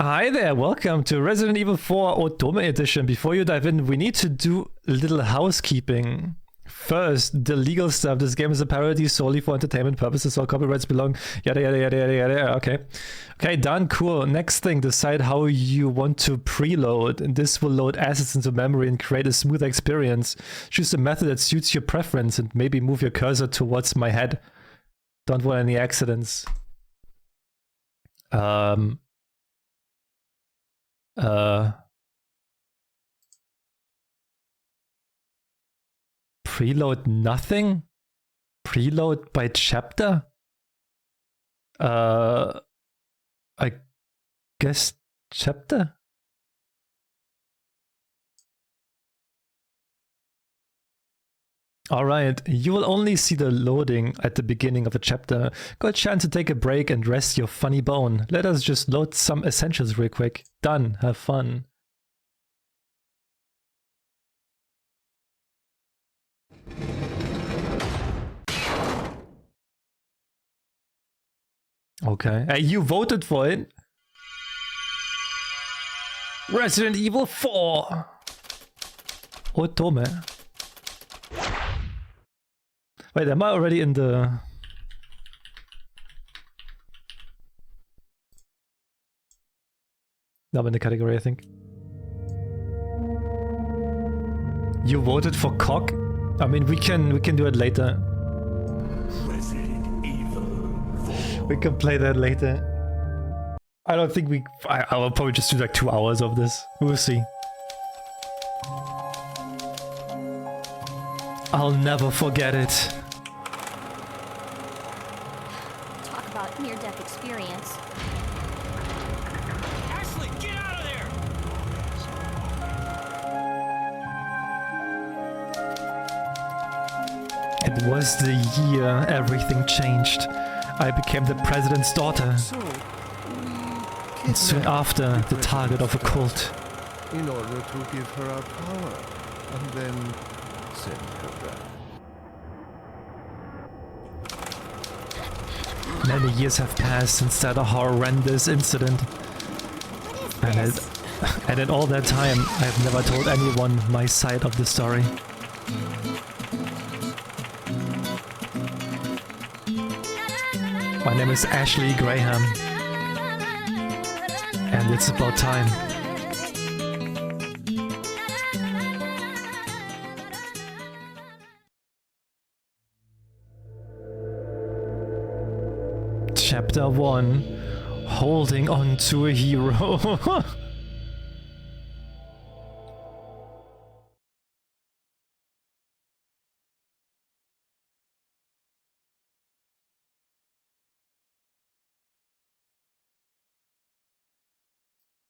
Hi there, welcome to Resident Evil 4 Otome edition. Before you dive in, we need to do a little housekeeping. First, the legal stuff. This game is a parody solely for entertainment purposes. All copyrights belong. Yada yada yada yada yada. Okay. Okay, done. Cool. Next thing, decide how you want to preload. And this will load assets into memory and create a smooth experience. Choose a method that suits your preference and maybe move your cursor towards my head. Don't want any accidents. Preload nothing? Preload by chapter? I guess chapter? Alright, you will only see the loading at the beginning of a chapter. Got a chance to take a break and rest your funny bone. Let us just load some essentials real quick. Done, have fun. Okay, hey, you voted for it. Resident Evil 4! Otome. Wait, am I already in the... No, I'm in the category, I think. You voted for cock? I mean, we can do it later. Resident Evil 4. We can play that later. I don't think we... I will probably just do like 2 hours of this. We'll see. I'll never forget it. Talk about near-death experience. Ashley, get out of there! It was the year everything changed. I became the president's daughter. So, And soon after, the target of a cult. in order to give her our power, and then send her back. Many years have passed since that horrendous incident. And in all that time, I have never told anyone my side of the story. My name is Ashley Graham. And it's about time. Chapter 1. Holding on to a hero.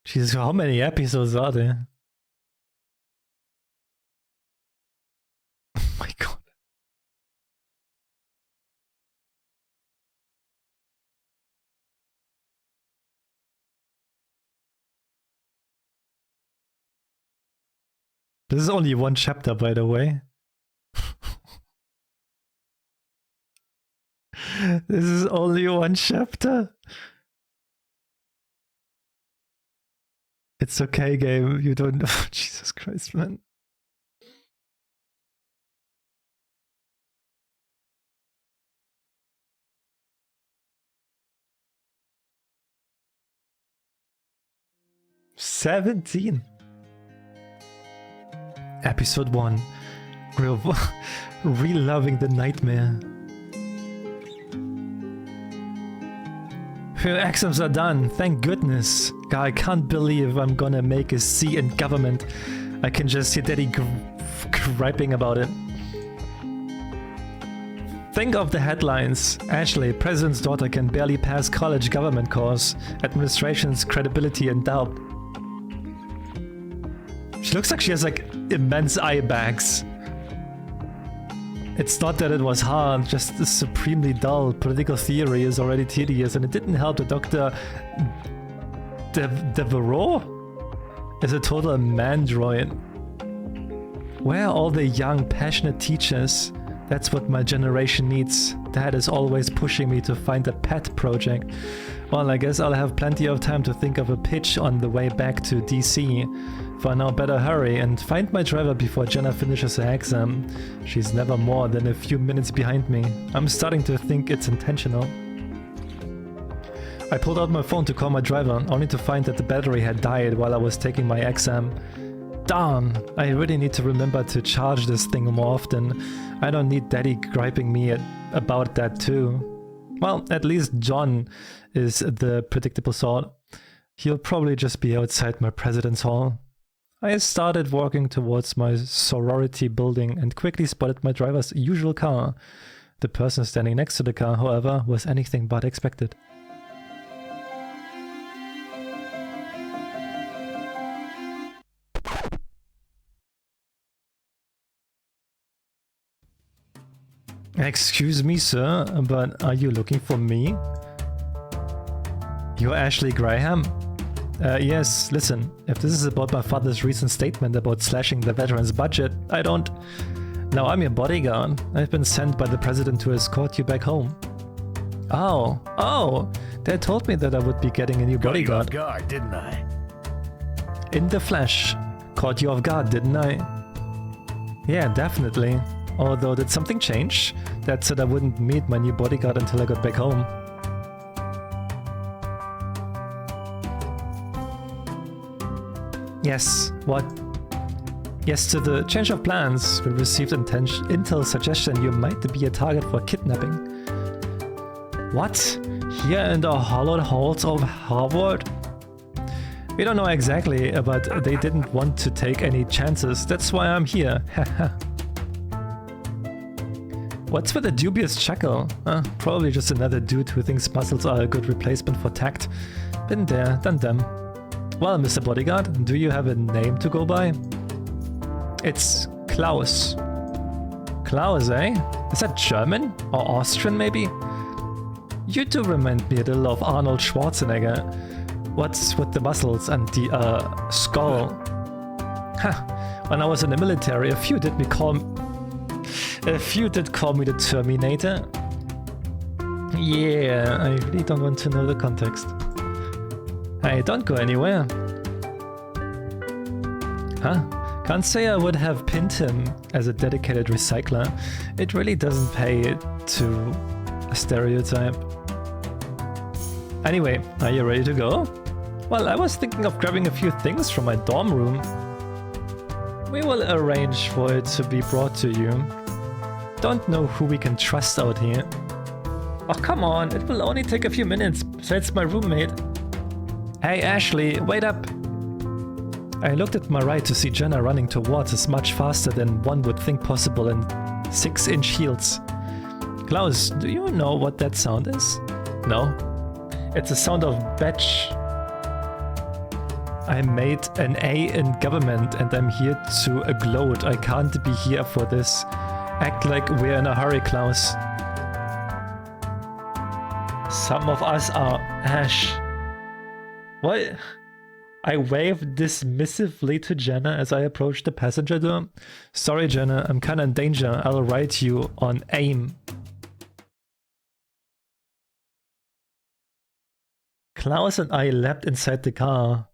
Jesus, how many episodes are there? Oh my god. This is only one chapter, by the way. This is only one chapter. It's okay, game. You don't know. Jesus Christ, man. "17. Episode 1. Reloving the nightmare. Her exams are done, thank goodness. God, I can't believe I'm gonna make a C in government. I can just hear Daddy griping about it. Think of the headlines. Ashley, president's daughter, can barely pass college government course. Administration's credibility in doubt. She looks like she has like immense eye bags. It's not that it was hard, just supremely dull. Political theory is already tedious, and it didn't help that Dr. Devereaux is a total mandroid. Where are all the young, passionate teachers? That's what my generation needs. Dad is always pushing me to find a pet project. Well, I guess I'll have plenty of time to think of a pitch on the way back to DC. For now, better hurry and find my driver before Jenna finishes her exam. She's never more than a few minutes behind me. I'm starting to think it's intentional. I pulled out my phone to call my driver, only to find that the battery had died while I was taking my exam. Darn, I really need to remember to charge this thing more often. I don't need Daddy griping me about that too. Well, at least John is the predictable sort. He'll probably just be outside my president's hall. I started walking towards my sorority building and quickly spotted my driver's usual car. The person standing next to the car, however, was anything but expected. Excuse me, sir, but are you looking for me? You're Ashley Graham? Yes, listen, if this is about my father's recent statement about slashing the veterans' budget, I don't... Now I'm your bodyguard. I've been sent by the president to escort you back home. Oh, they told me that I would be getting a new bodyguard. Got you off guard, didn't I? In the flesh. Caught you off guard, didn't I? Yeah, definitely. Although, did something change? That said I wouldn't meet my new bodyguard until I got back home. Yes, what? Yes, to the change of plans. We received intel suggestion you might be a target for kidnapping. What? Here in the hollowed halls of Harvard? We don't know exactly, but they didn't want to take any chances. That's why I'm here. Haha. What's with the dubious chuckle? Probably just another dude who thinks muscles are a good replacement for tact. Been there, done them. Well, Mr. Bodyguard, do you have a name to go by? It's Klaus. Klaus, eh? Is that German? Or Austrian, maybe? You do remind me a little of Arnold Schwarzenegger. What's with the muscles and the, skull? Ha! When I was in the military, a few did call me the Terminator. Yeah, I really don't want to know the context. Hey, don't go anywhere. Huh? Can't say I would have pinned him as a dedicated recycler. It really doesn't pay to stereotype. Anyway, are you ready to go? Well, I was thinking of grabbing a few things from my dorm room. We will arrange for it to be brought to you. Don't know who we can trust out here. Oh, come on, it will only take a few minutes, besides my roommate. Hey Ashley, wait up! I looked at my right to see Jenna running towards us much faster than one would think possible in 6-inch heels. Klaus, do you know what that sound is? No. It's a sound of batch. I made an A in government and I'm here to gloat. I can't be here for this. Act like we're in a hurry, Klaus. Some of us are Ash. What? I waved dismissively to Jenna as I approached the passenger door. Sorry, Jenna, I'm kinda in danger. I'll write you on AIM. Klaus and I leapt inside the car.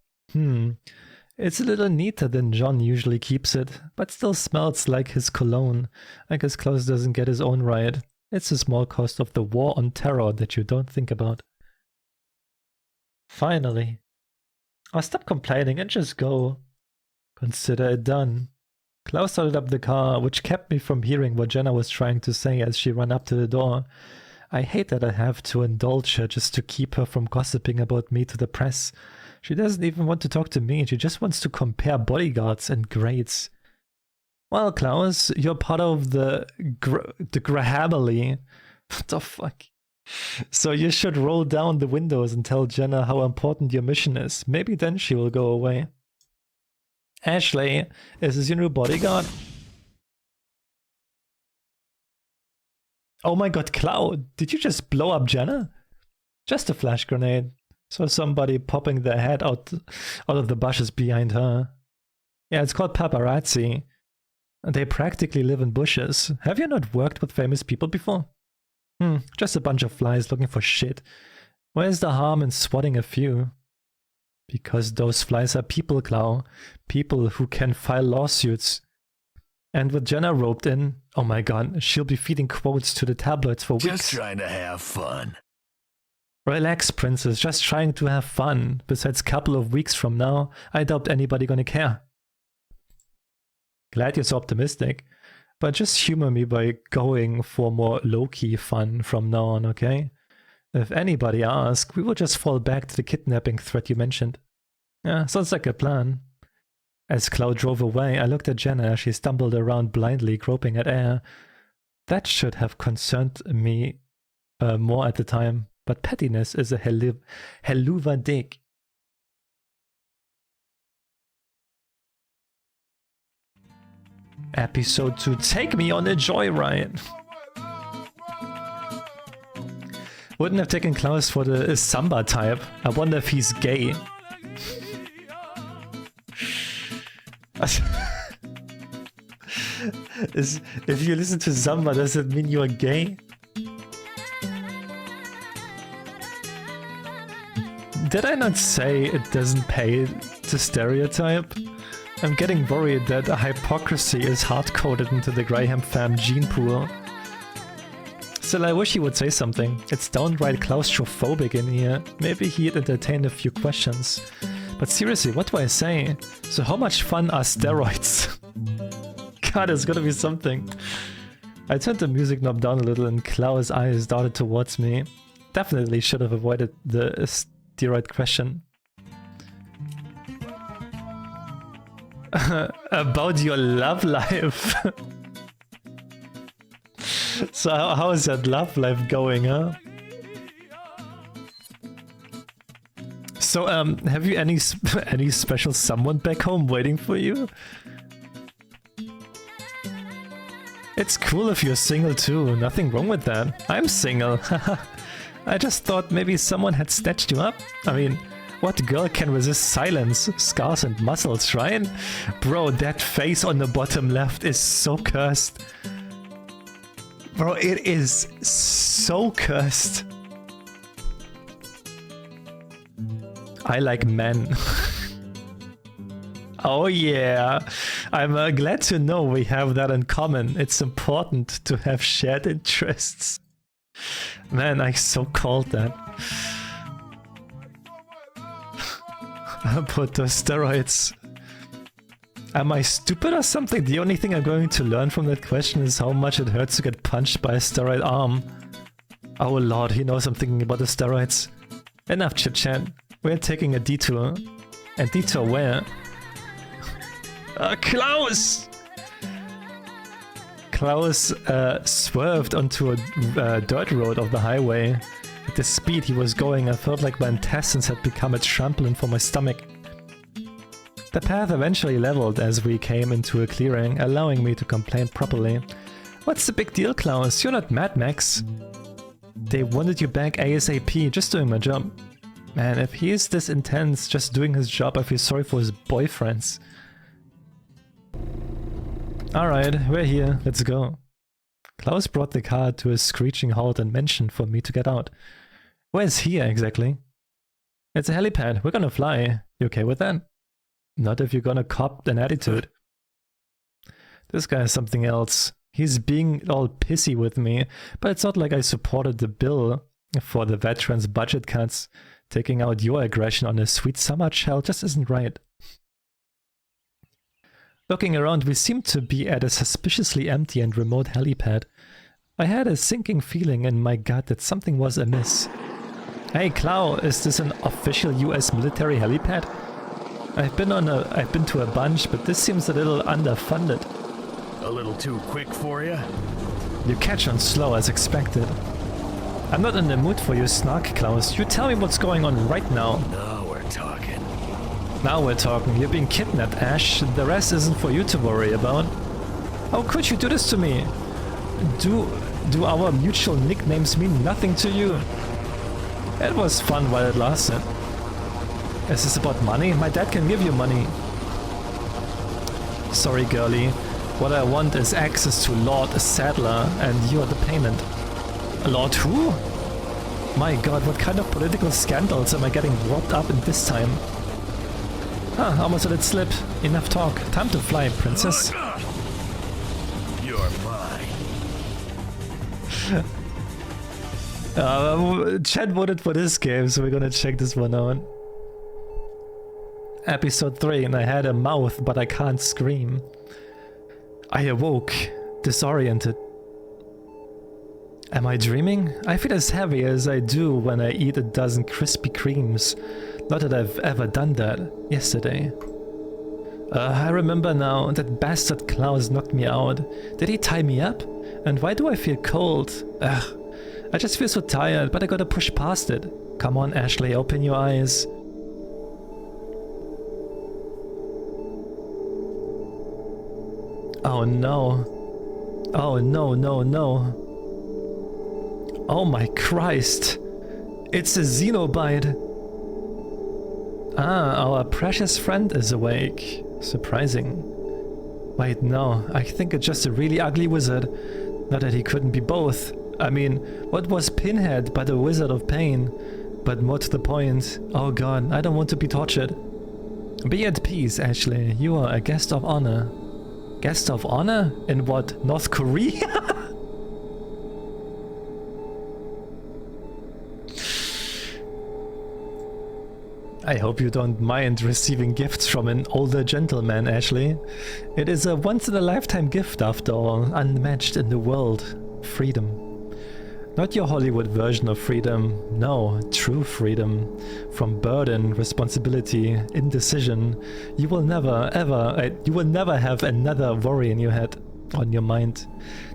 It's a little neater than John usually keeps it, but still smells like his cologne. I guess Klaus doesn't get his own right. It's a small cost of the war on terror that you don't think about. Finally. I'll stop complaining and just go. Consider it done. Klaus started up the car, which kept me from hearing what Jenna was trying to say as she ran up to the door. I hate that I have to indulge her just to keep her from gossiping about me to the press. She doesn't even want to talk to me, she just wants to compare bodyguards and grades. Well, Klaus, you're part of the Grahamily. What the fuck? So you should roll down the windows and tell Jenna how important your mission is. Maybe then she will go away. Ashley, is this your new bodyguard? Oh my god, Cloud, did you just blow up Jenna? Just a flash grenade. Saw somebody popping their head out of the bushes behind her. Yeah, it's called paparazzi. They practically live in bushes. Have you not worked with famous people before? Just a bunch of flies looking for shit. Where's the harm in swatting a few? Because those flies are people, Clow. People who can file lawsuits. And with Jenna roped in, oh my god, she'll be feeding quotes to the tabloids for weeks. Just trying to have fun. Relax, princess, just trying to have fun. Besides, couple of weeks from now, I doubt anybody gonna care. Glad you're so optimistic, but just humor me by going for more low-key fun from now on, okay? If anybody asks, we will just fall back to the kidnapping threat you mentioned. Yeah, sounds like a plan. As Cloud drove away, I looked at Jenna as she stumbled around blindly, groping at air. That should have concerned me more at the time, but pettiness is a helluva dig. Episode 2, take me on a joyride! Wouldn't have taken Klaus for the Samba type. I wonder if he's gay. If you listen to Samba, does it mean you're gay? Did I not say it doesn't pay to stereotype? I'm getting worried that hypocrisy is hard-coded into the Graham fam gene pool. Still, I wish he would say something. It's downright claustrophobic in here. Maybe he'd entertain a few questions. But seriously, what do I say? So how much fun are steroids? God, there's gotta be something. I turned the music knob down a little and Klaus' eyes darted towards me. Definitely should have avoided the steroid question. About your love life. So how is that love life going, huh? So have you any special someone back home waiting for you? It's cool if you're single too, nothing wrong with that. I'm single. I just thought maybe someone had snatched you up. I mean, what girl can resist silence, scars and muscles, right? Bro, that face on the bottom left is so cursed. Bro, it is so cursed. I like men. Oh yeah, I'm glad to know we have that in common. It's important to have shared interests. Man, I so called that. But those steroids. Am I stupid or something? The only thing I'm going to learn from that question is how much it hurts to get punched by a steroid arm. Oh lord, he knows I'm thinking about the steroids. Enough chit chat. We're taking a detour. A detour where? Klaus! Klaus swerved onto a dirt road of the highway. At the speed he was going, I felt like my intestines had become a trampoline for my stomach. The path eventually leveled as we came into a clearing, allowing me to complain properly. What's the big deal, Klaus? You're not Mad Max. They wanted you back ASAP, just doing my job. Man, if he is this intense just doing his job, I feel sorry for his boyfriends. Alright, we're here, let's go. Klaus brought the car to a screeching halt and motioned for me to get out. Where's here exactly? It's a helipad, we're gonna fly. You okay with that? Not if you're gonna cop an attitude. This guy is something else. He's being all pissy with me, but it's not like I supported the bill for the veterans' budget cuts. Taking out your aggression on a sweet summer child just isn't right. Looking around, we seemed to be at a suspiciously empty and remote helipad. I had a sinking feeling in my gut that something was amiss. Hey Clow, is this an official US military helipad? I've been to a bunch, but this seems a little underfunded. A little too quick for you? You catch on slow as expected. I'm not in the mood for your snark, Klaus. You tell me what's going on right now. Now we're talking. Now we're talking. You're being kidnapped, Ash. The rest isn't for you to worry about. How could you do this to me? Do our mutual nicknames mean nothing to you? It was fun while it lasted. Is this about money? My dad can give you money. Sorry, girlie. What I want is access to Lord Sadler, and you are the payment. Lord who? My god, what kind of political scandals am I getting wrapped up in this time? Ah, almost let it slip. Enough talk. Time to fly, princess. You're mine. Chat voted for this game, so we're gonna check this one out. Episode 3, and I had a mouth, but I can't scream. I awoke, disoriented. Am I dreaming? I feel as heavy as I do when I eat a dozen Krispy Kremes. Not that I've ever done that yesterday. I remember now, that bastard Klaus knocked me out. Did he tie me up? And why do I feel cold? Ugh, I just feel so tired, but I gotta push past it. Come on, Ashley, open your eyes. Oh no. Oh no, no, no. Oh my Christ. It's a Xenobite. Ah, our precious friend is awake. Surprising. Wait, no. I think it's just a really ugly wizard. Not that he couldn't be both. I mean, what was Pinhead but a wizard of pain? But more to the point. Oh god, I don't want to be tortured. Be at peace, Ashley. You are a guest of honor. Guest of honor? In what, North Korea? I hope you don't mind receiving gifts from an older gentleman, Ashley. It is a once-in-a-lifetime gift, after all, unmatched in the world. Freedom. Not your Hollywood version of freedom, no, true freedom. From burden, responsibility, indecision. You will never have another worry in your head, on your mind.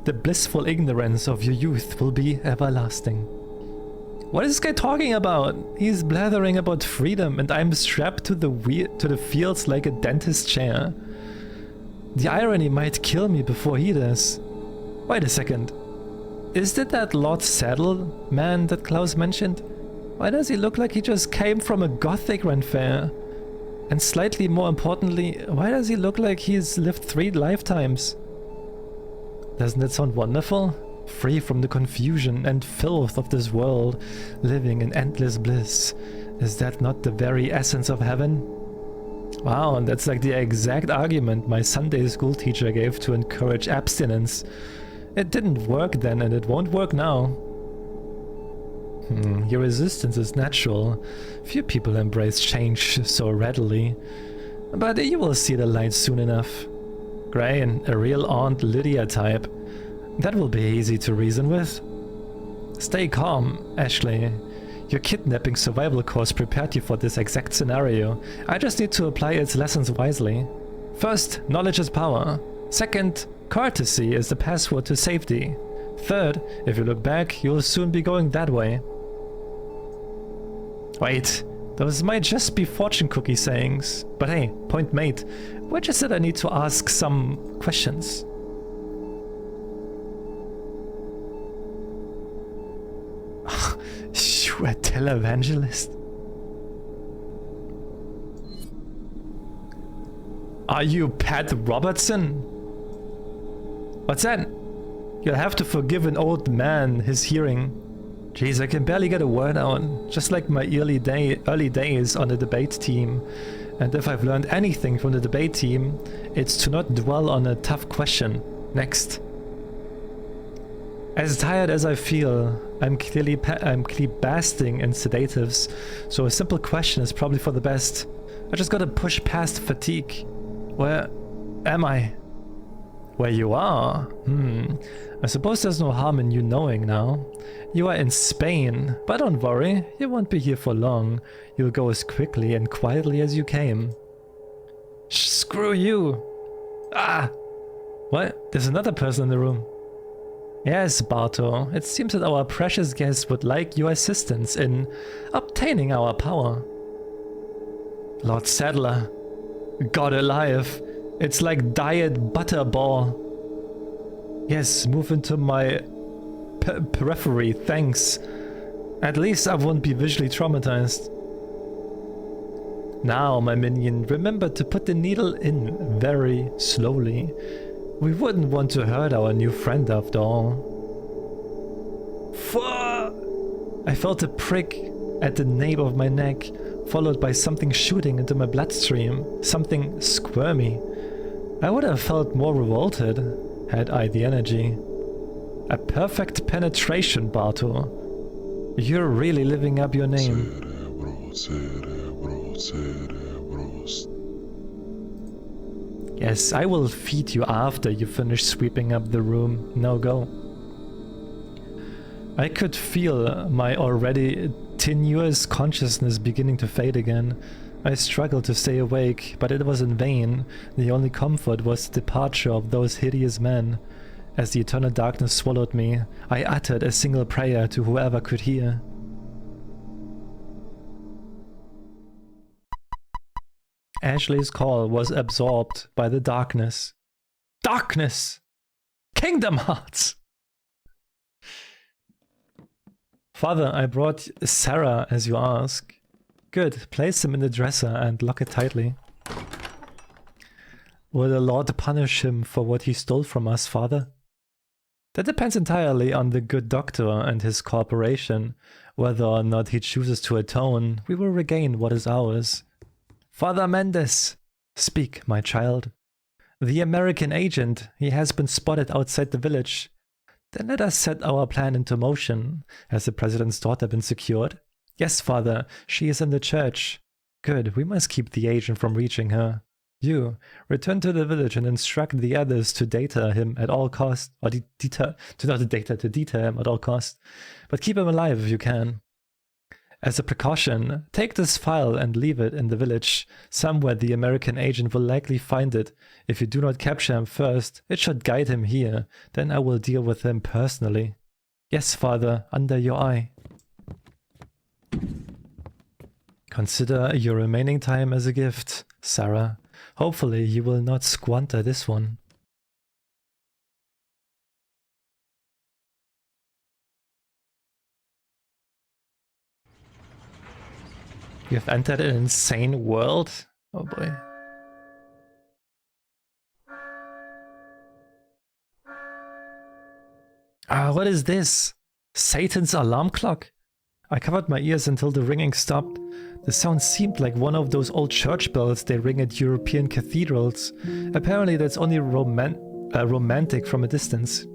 The blissful ignorance of your youth will be everlasting. What is this guy talking about? He's blathering about freedom, and I'm strapped to the fields like a dentist chair. The irony might kill me before he does. Wait a second. Is that Lord Saddle man that Klaus mentioned? Why does he look like he just came from a gothic run fair? And slightly more importantly, why does he look like he's lived 3 lifetimes? Doesn't that sound wonderful? Free from the confusion and filth of this world, living in endless bliss. Is that not the very essence of heaven? Wow, and that's like the exact argument my Sunday school teacher gave to encourage abstinence. It didn't work then, and it won't work now. Your resistance is natural. Few people embrace change so readily. But you will see the light soon enough. Gray and a real Aunt Lydia type. That will be easy to reason with. Stay calm, Ashley. Your kidnapping survival course prepared you for this exact scenario. I just need to apply its lessons wisely. First, knowledge is power. Second, courtesy is the password to safety. Third, if you look back, you'll soon be going that way. Wait, those might just be fortune cookie sayings. But hey, point made. Where just said I need to ask some questions. You a televangelist? Are you Pat Robertson? What's that? You'll have to forgive an old man his hearing. Jeez, I can barely get a word out, just like my early days on the debate team. And if I've learned anything from the debate team, it's to not dwell on a tough question. Next. As tired as I feel, I'm clearly basking in sedatives, so a simple question is probably for the best. I just gotta push past fatigue. Where am I? Where you are? I suppose there's no harm in you knowing now. You are in Spain, but don't worry, you won't be here for long. You'll go as quickly and quietly as you came. Screw you! Ah! What? There's another person in the room. Yes, Barto, it seems that our precious guest would like your assistance in obtaining our power. Lord Sadler. God alive. It's like diet butterball. Yes, move into my periphery, thanks. At least I won't be visually traumatized. Now, my minion, remember to put the needle in very slowly. We wouldn't want to hurt our new friend after all. I felt a prick at the nape of my neck, followed by something shooting into my bloodstream, something squirmy. I would have felt more revolted had I the energy. A perfect penetration, Bartu. You're really living up your name. Yes, I will feed you after you finish sweeping up the room. Now go. I could feel my already tenuous consciousness beginning to fade again. I struggled to stay awake, but it was in vain. The only comfort was the departure of those hideous men. As the eternal darkness swallowed me, I uttered a single prayer to whoever could hear. Ashley's call was absorbed by the darkness. Darkness! Kingdom Hearts! Father, I brought Sarah as you ask. Good, place him in the dresser and lock it tightly. Will the Lord punish him for what he stole from us, Father? That depends entirely on the good doctor and his cooperation. Whether or not he chooses to atone, we will regain what is ours. Father Mendes! Speak, my child. The American agent, he has been spotted outside the village. Then let us set our plan into motion. Has the president's daughter been secured? Yes, Father, she is in the church. Good, we must keep the agent from reaching her. You, return to the village and instruct the others to deter him at all costs, or deter him at all costs. But keep him alive if you can. As a precaution, take this file and leave it in the village. Somewhere the American agent will likely find it. If you do not capture him first, it should guide him here. Then I will deal with him personally. Yes, Father, under your eye. Consider your remaining time as a gift, Sarah. Hopefully you will not squander this one. You have entered an insane world? Oh boy. What is this? Satan's alarm clock? I covered my ears until the ringing stopped. The sound seemed like one of those old church bells they ring at European cathedrals. Apparently that's only romantic from a distance.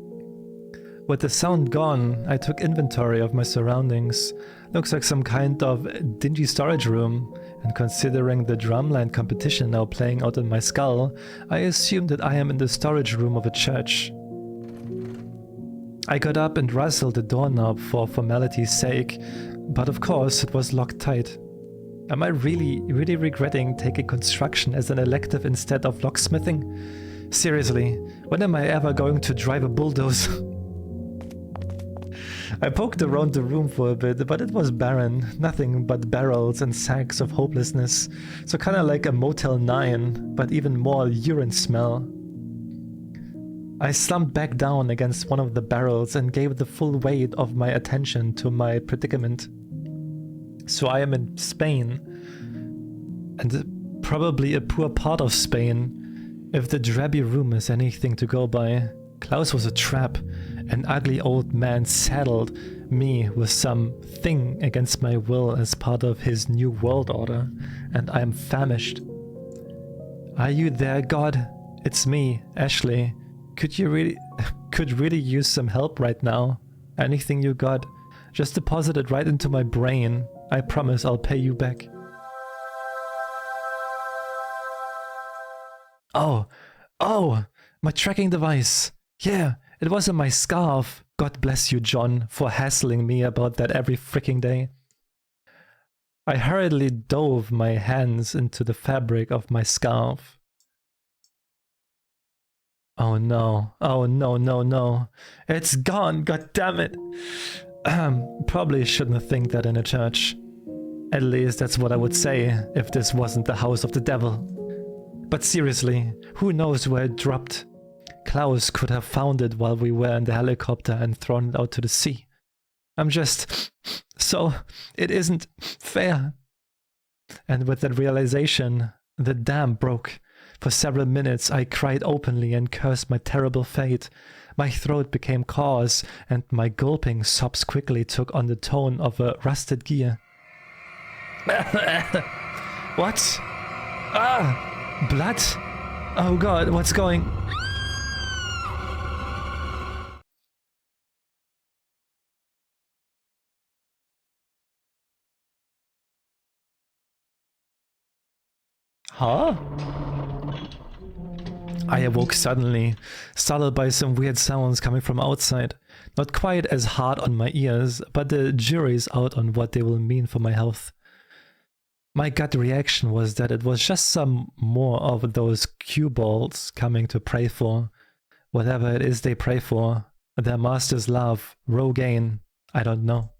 With the sound gone, I took inventory of my surroundings. Looks like some kind of dingy storage room, and considering the drumline competition now playing out in my skull, I assume that I am in the storage room of a church. I got up and rustled the doorknob for formality's sake, but of course it was locked tight. Am I really regretting taking construction as an elective instead of locksmithing? Seriously, when am I ever going to drive a bulldozer? I poked around the room for a bit, but it was barren. Nothing but barrels and sacks of hopelessness. So kinda like a Motel 9, but even more urine smell. I slumped back down against one of the barrels and gave the full weight of my attention to my predicament. So I am in Spain, and probably a poor part of Spain, if the drabby room is anything to go by. Klaus was a trap. An ugly old man saddled me with some thing against my will as part of his new world order, and I am famished. Are you there, God? It's me, Ashley. Could really use some help right now. Anything you got, just deposit it right into my brain. I promise I'll pay you back. Oh, my tracking device. Yeah, it was in my scarf. God bless you, John, for hassling me about that every freaking day. I hurriedly dove my hands into the fabric of my scarf. Oh no, no. It's gone, god damn it. Probably shouldn't think that in a church. At least that's what I would say if this wasn't the house of the devil. But seriously, who knows where it dropped? Klaus could have found it while we were in the helicopter and thrown it out to the sea. So, it isn't fair. And with that realization, the dam broke. For several minutes I cried openly and cursed my terrible fate. My throat became coarse, and my gulping sobs quickly took on the tone of a rusted gear. What? Ah! Blood? Oh god, what's going... Huh? I awoke suddenly, startled by some weird sounds coming from outside. Not quite as hard on my ears, but the jury's out on what they will mean for my health. My gut reaction was that it was just some more of those cue balls coming to pray for. Whatever it is they pray for. Their master's love, Rogaine, I don't know.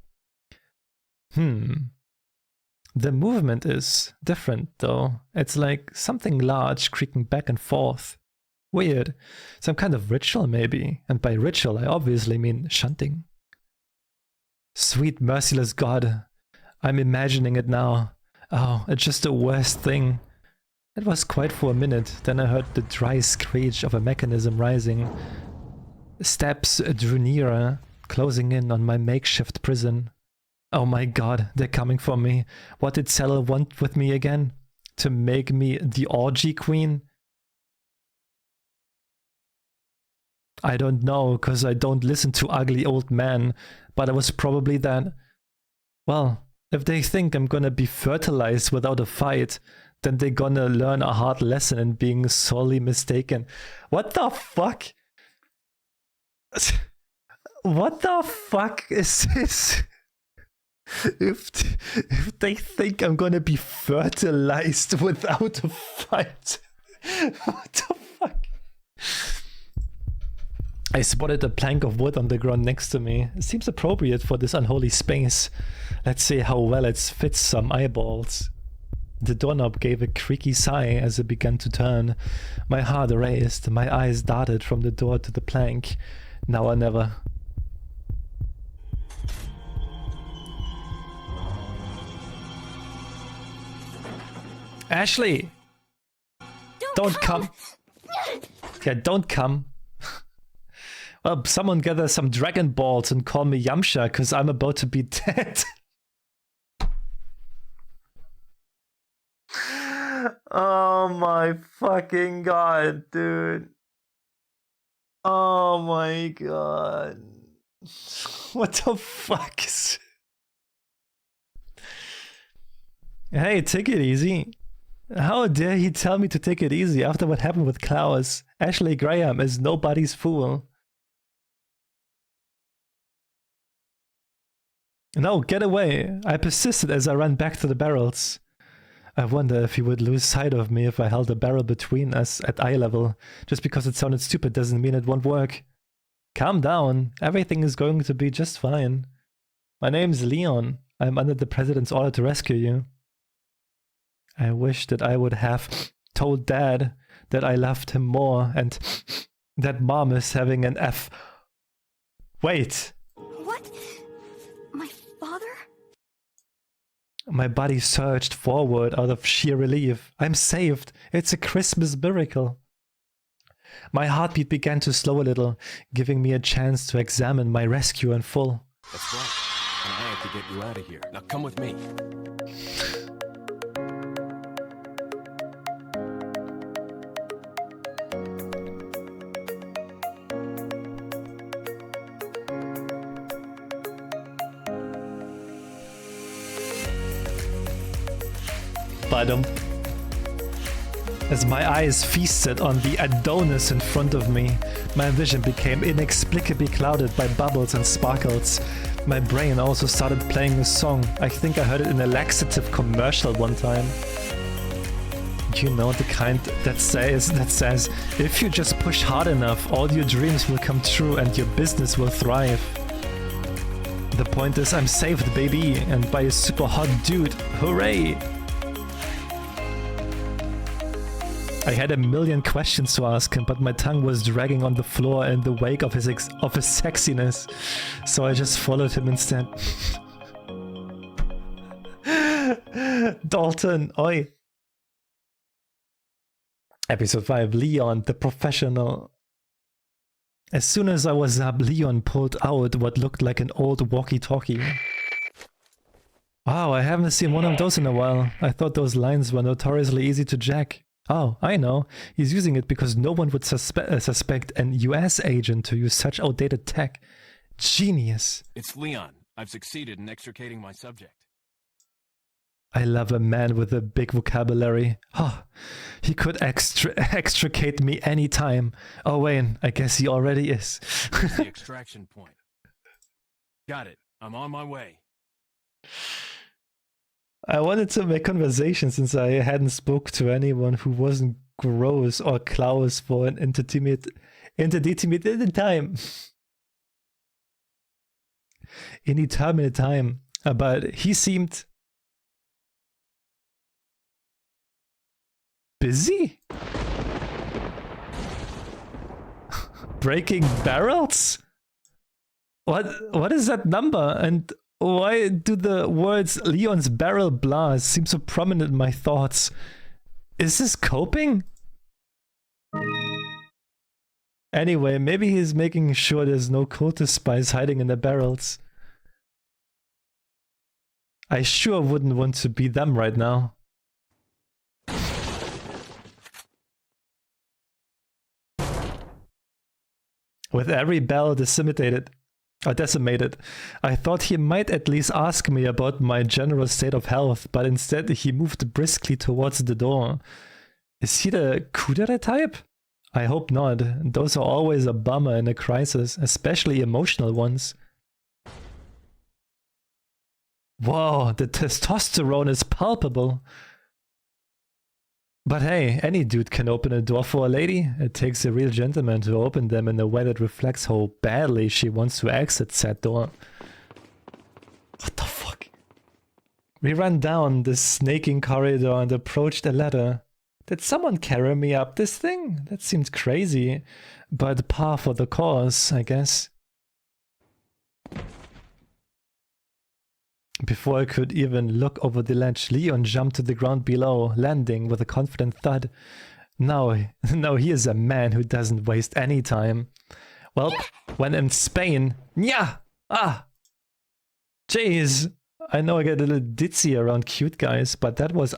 The movement is different though. It's like something large creaking back and forth. Weird. Some kind of ritual maybe. And by ritual I obviously mean shunting. Sweet merciless God. I'm imagining it now. Oh, it's just the worst thing. It was quiet for a minute, then I heard the dry screech of a mechanism rising. Steps drew nearer, closing in on my makeshift prison. Oh my god, they're coming for me. What did Cella want with me again? To make me the orgy queen? I don't know, cause I don't listen to ugly old men, but I was probably that. Well, if they think I'm gonna be fertilized without a fight, then they're gonna learn a hard lesson in being sorely mistaken. What the fuck? What the fuck is this? If they think I'm gonna be fertilized without a fight. What the fuck? I spotted a plank of wood on the ground next to me. It seems appropriate for this unholy space. Let's see how well it fits some eyeballs. The doorknob gave a creaky sigh as it began to turn. My heart raced, my eyes darted from the door to the plank. Now or never. Ashley! Don't come! Yeah, don't come. Well, someone gather some Dragon Balls and call me Yamcha, cause I'm about to be dead. Oh my fucking god, dude. Oh my god. What the fuck is... Hey, take it easy. How dare he tell me to take it easy after what happened with Klaus? Ashley Graham is nobody's fool. No, get away. I persisted as I ran back to the barrels. I wonder if he would lose sight of me if I held a barrel between us at eye level. Just because it sounded stupid doesn't mean it won't work. Calm down. Everything is going to be just fine. My name's Leon. I'm under the president's order to rescue you. I wish that I would have told Dad that I loved him more and that Mom is having an F. Wait. What? My father? My body surged forward out of sheer relief. I'm saved. It's a Christmas miracle. My heartbeat began to slow a little, giving me a chance to examine my rescue in full. That's right. And I have to get you out of here. Now come with me. As my eyes feasted on the Adonis in front of me, my vision became inexplicably clouded by bubbles and sparkles. My brain also started playing a song. I think I heard it in a laxative commercial one time. You know, the kind that says, if you just push hard enough, all your dreams will come true and your business will thrive. The point is, I'm saved, baby, and by a super hot dude. Hooray! I had a million questions to ask him, but my tongue was dragging on the floor in the wake of his sexiness, so I just followed him instead. Dalton, oi. Episode 5, Leon, the professional. As soon as I was up, Leon pulled out what looked like an old walkie-talkie. Wow, I haven't seen one of those in a while. I thought those lines were notoriously easy to jack. Oh, I know. He's using it because no one would suspect an US agent to use such outdated tech. Genius. It's Leon. I've succeeded in extricating my subject. I love a man with a big vocabulary. Oh, he could extricate me anytime. Oh, Wayne, I guess he already is. Where's the extraction point? Got it. I'm on my way. I wanted to make conversation since I hadn't spoke to anyone who wasn't Gross or Klaus for an interdeterminate time. Indeterminate time. But he seemed busy? Breaking barrels? What is that number? And why do the words Leon's barrel blast seem so prominent in my thoughts? Is this coping? Anyway, maybe he's making sure there's no cultist spies hiding in the barrels. I sure wouldn't want to be them right now. With every bell decimated, I thought he might at least ask me about my general state of health, but instead he moved briskly towards the door. Is he the kudere type? I hope not. Those are always a bummer in a crisis, especially emotional ones. Whoa, the testosterone is palpable. But hey, any dude can open a door for a lady. It takes a real gentleman to open them in a way that reflects how badly she wants to exit said door. What the fuck? We ran down this snaking corridor and approached a ladder. Did someone carry me up this thing? That seemed crazy, but par for the course, I guess. Before I could even look over the ledge, Leon jumped to the ground below, landing with a confident thud. Now he is a man who doesn't waste any time. Well, when in Spain... Nya! Ah! Jeez! I know I get a little ditzy around cute guys, but that was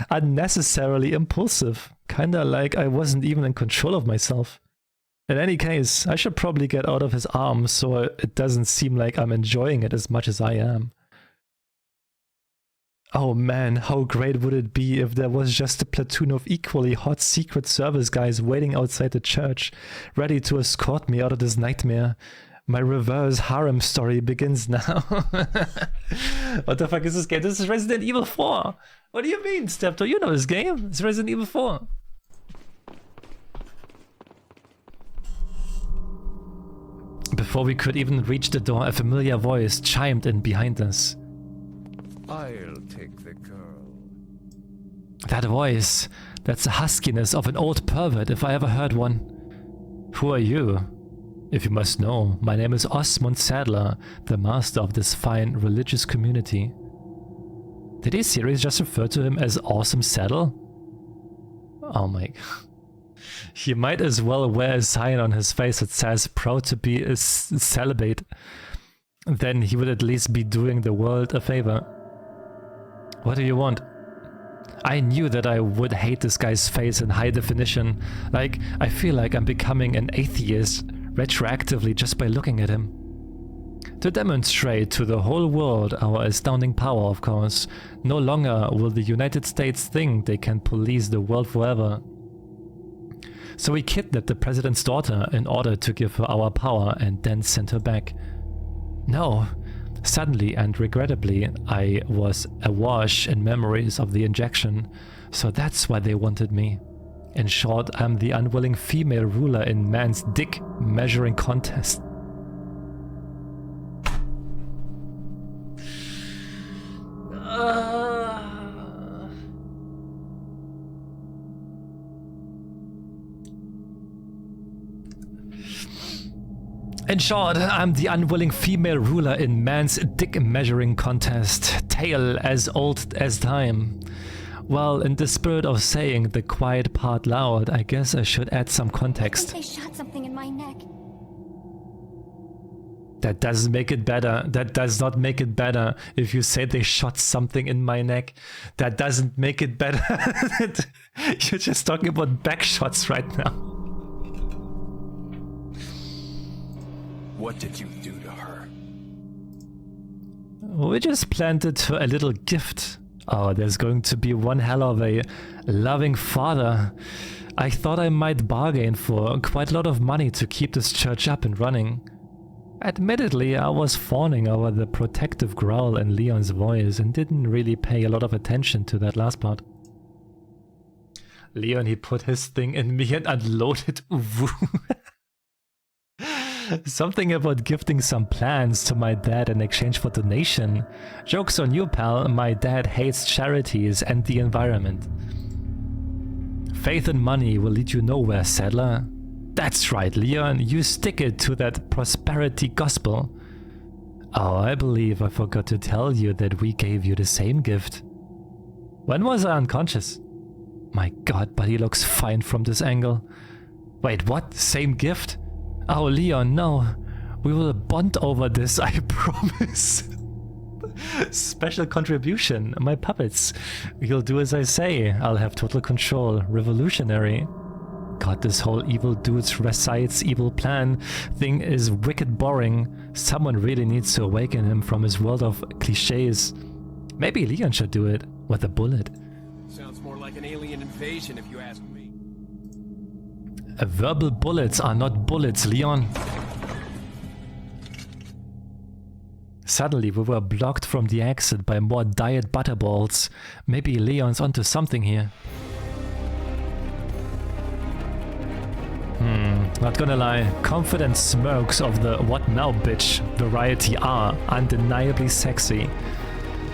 unnecessarily impulsive. Kinda like I wasn't even in control of myself. In any case, I should probably get out of his arms so it doesn't seem like I'm enjoying it as much as I am. Oh man, how great would it be if there was just a platoon of equally hot Secret Service guys waiting outside the church, ready to escort me out of this nightmare. My reverse harem story begins now. What the fuck is this game? This is Resident Evil 4. What do you mean, Stepto? You know this game. It's Resident Evil 4. Before we could even reach the door, a familiar voice chimed in behind us. I'll take the girl. That voice, that's the huskiness of an old pervert if I ever heard one. Who are you? If you must know, my name is Osmond Sadler, the master of this fine religious community. Did his series just refer to him as Awesome Saddle? Oh my god. He might as well wear a sign on his face that says proud to be a celibate. Then he would at least be doing the world a favor. What do you want? I knew that I would hate this guy's face in high definition. Like, I feel like I'm becoming an atheist retroactively just by looking at him. To demonstrate to the whole world our astounding power, of course. No longer will the United States think they can police the world forever. So we kidnapped the president's daughter in order to give her our power and then sent her back. No. Suddenly and regrettably, I was awash in memories of the injection, so that's why they wanted me. In short, I'm the unwilling female ruler in man's dick measuring contest. In short, I'm the unwilling female ruler in man's dick measuring contest, tale as old as time. Well, in the spirit of saying the quiet part loud, I guess I should add some I context. think they shot something in my neck. That doesn't make it better. That does not make it better. If you say they shot something in my neck, that doesn't make it better. You're just talking about back shots right now. What did you do to her? We just planted her a little gift. Oh, there's going to be one hell of a loving father. I thought I might bargain for quite a lot of money to keep this church up and running. Admittedly, I was fawning over the protective growl in Leon's voice and didn't really pay a lot of attention to that last part. Leon, he put his thing in me and unloaded. Something about gifting some plants to my dad in exchange for donation. Joke's on you, pal. My dad hates charities and the environment. Faith and money will lead you nowhere, Saddler. That's right, Leon. You stick it to that prosperity gospel. Oh, I believe I forgot to tell you that we gave you the same gift. When was I unconscious? My god, but he looks fine from this angle. Wait, what? Same gift? Oh, Leon, no. We will bond over this, I promise. Special contribution, my puppets. You'll do as I say. I'll have total control. Revolutionary. God, this whole evil dudes recites evil plan thing is wicked boring. Someone really needs to awaken him from his world of cliches. Maybe Leon should do it with a bullet. Sounds more like an alien invasion if you ask me. Verbal bullets are not bullets, Leon. Suddenly we were blocked from the exit by more diet butterballs. Maybe Leon's onto something here. Not gonna lie, confident smirks of the what now bitch variety are undeniably sexy.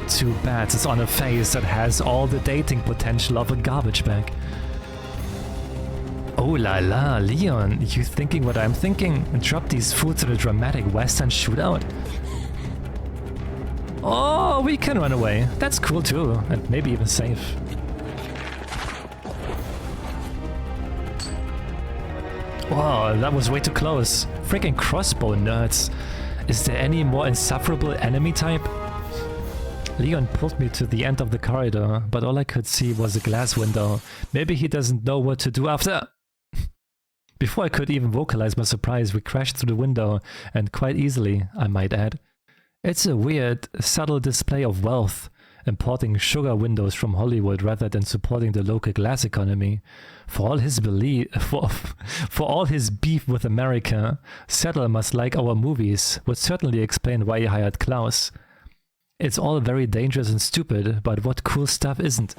Too bad it's on a face that has all the dating potential of a garbage bag. Oh la la, Leon, you thinking what I'm thinking? Drop these fools in a dramatic western shootout. Oh, we can run away. That's cool too, and maybe even safe. Wow, that was way too close. Freaking crossbow nerds. Is there any more insufferable enemy type? Leon pulled me to the end of the corridor, but all I could see was a glass window. Maybe he doesn't know what to do after. Before I could even vocalize my surprise, we crashed through the window, and quite easily, I might add. It's a weird, subtle display of wealth, importing sugar windows from Hollywood rather than supporting the local glass economy. For all his for all his beef with America, Settle must like our movies, would certainly explain why he hired Klaus. It's all very dangerous and stupid, but what cool stuff isn't?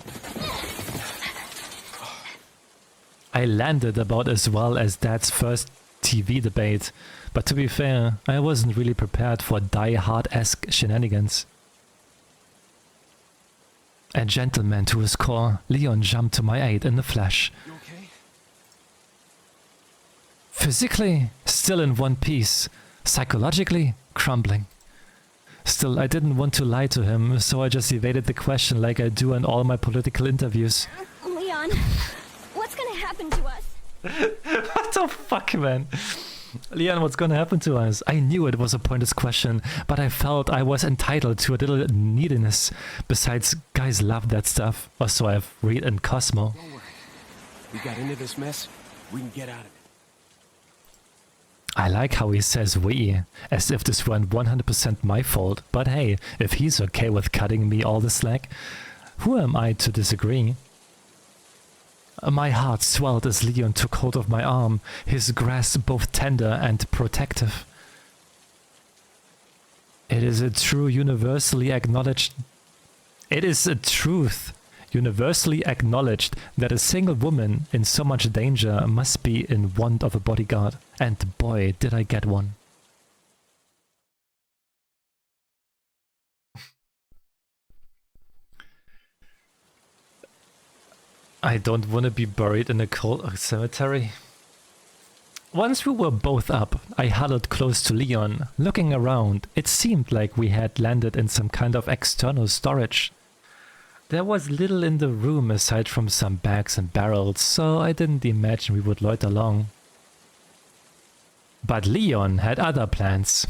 I landed about as well as Dad's first TV debate, but to be fair, I wasn't really prepared for Die Hard-esque shenanigans. A gentleman to his core, Leon jumped to my aid in a flash. You okay? Physically, still in one piece. Psychologically, crumbling. Still, I didn't want to lie to him, so I just evaded the question like I do in all my political interviews. Leon, what's gonna happen to us? What the fuck, man? Leon, what's gonna happen to us? I knew it was a pointless question, but I felt I was entitled to a little neediness. Besides, guys love that stuff, or so I've read in Cosmo. Don't worry. We got into this mess. We can get out of it. I like how he says we, as if this weren't 100% my fault, but hey, if he's okay with cutting me all the slack, who am I to disagree? My heart swelled as Leon took hold of my arm, his grasp both tender and protective. It is a truth universally acknowledged that a single woman in so much danger must be in want of a bodyguard. And boy, did I get one. I don't want to be buried in a cold cemetery. Once we were both up, I huddled close to Leon. Looking around, it seemed like we had landed in some kind of external storage. There was little in the room aside from some bags and barrels, so I didn't imagine we would loiter long. But Leon had other plans.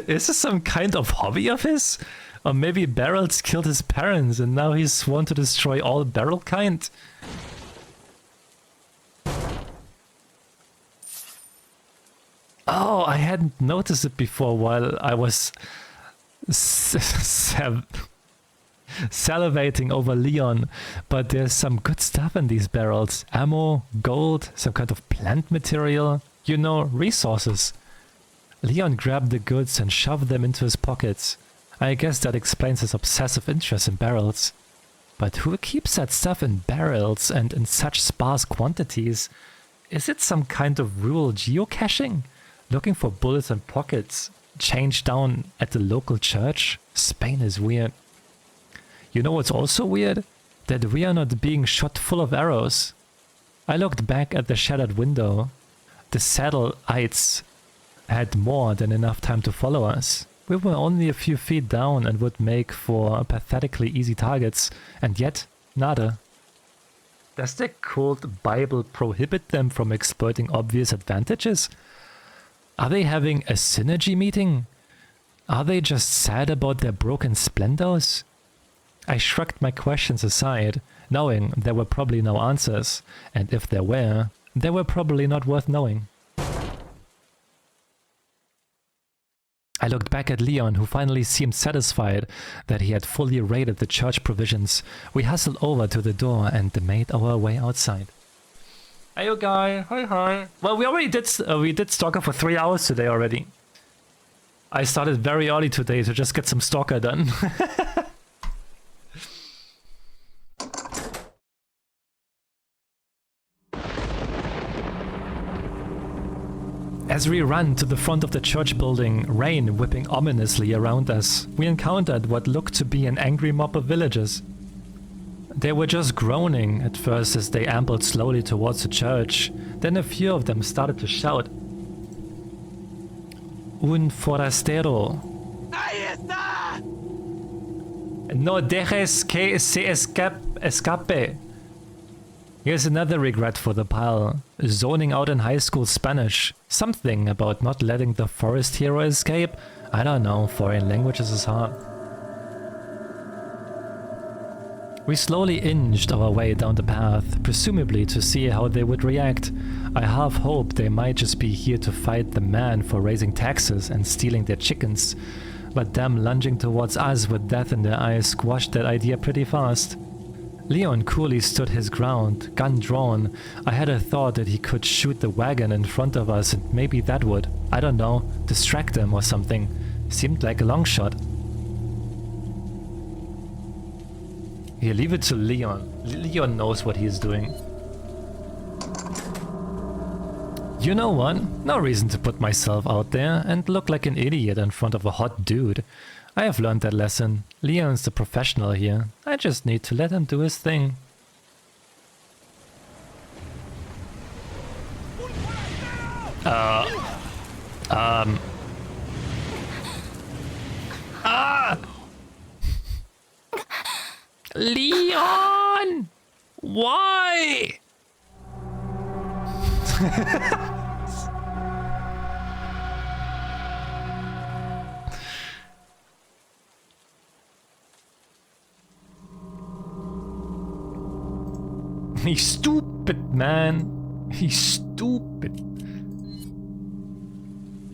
Is this some kind of hobby of his? Or maybe barrels killed his parents and now he's sworn to destroy all barrel kind? Oh, I hadn't noticed it before while I was salivating over Leon, but there's some good stuff in these barrels. Ammo, gold, some kind of plant material, you know, resources. Leon grabbed the goods and shoved them into his pockets. I guess that explains his obsessive interest in barrels. But who keeps that stuff in barrels and in such sparse quantities? Is it some kind of rural geocaching? Looking for bullets and pockets changed down at the local church? Spain is weird. You know what's also weird? That we are not being shot full of arrows. I looked back at the shattered window. The satellites had more than enough time to follow us. We were only a few feet down and would make for pathetically easy targets, and yet, nada. Does the cult Bible prohibit them from exploiting obvious advantages? Are they having a synergy meeting? Are they just sad about their broken splendors? I shrugged my questions aside, knowing there were probably no answers, and if there were, they were probably not worth knowing. I looked back at Leon, who finally seemed satisfied that he had fully raided the church provisions. We hustled over to the door and made our way outside. Hey, you guy. Hi. Well, we did Stalker for 3 hours today already. I started very early today to just get some Stalker done. As we ran to the front of the church building, rain whipping ominously around us, we encountered what looked to be an angry mob of villagers. They were just groaning at first as they ambled slowly towards the church. Then a few of them started to shout. Un forastero. Ahí está! No dejes que se escape. Here's another regret for the pile. Zoning out in high school Spanish. Something about not letting the forest hero escape. I don't know, foreign languages is hard. We slowly inched our way down the path, presumably to see how they would react. I half hoped they might just be here to fight the man for raising taxes and stealing their chickens. But them lunging towards us with death in their eyes squashed that idea pretty fast. Leon coolly stood his ground, gun drawn. I had a thought that he could shoot the wagon in front of us and maybe that would, I don't know, distract them or something. Seemed like a long shot. Here, leave it to Leon. Leon knows what he's doing. You know what? No reason to put myself out there and look like an idiot in front of a hot dude. I have learned that lesson. Leon's the professional here. I just need to let him do his thing. Leon! Why? He's stupid, man. He's stupid.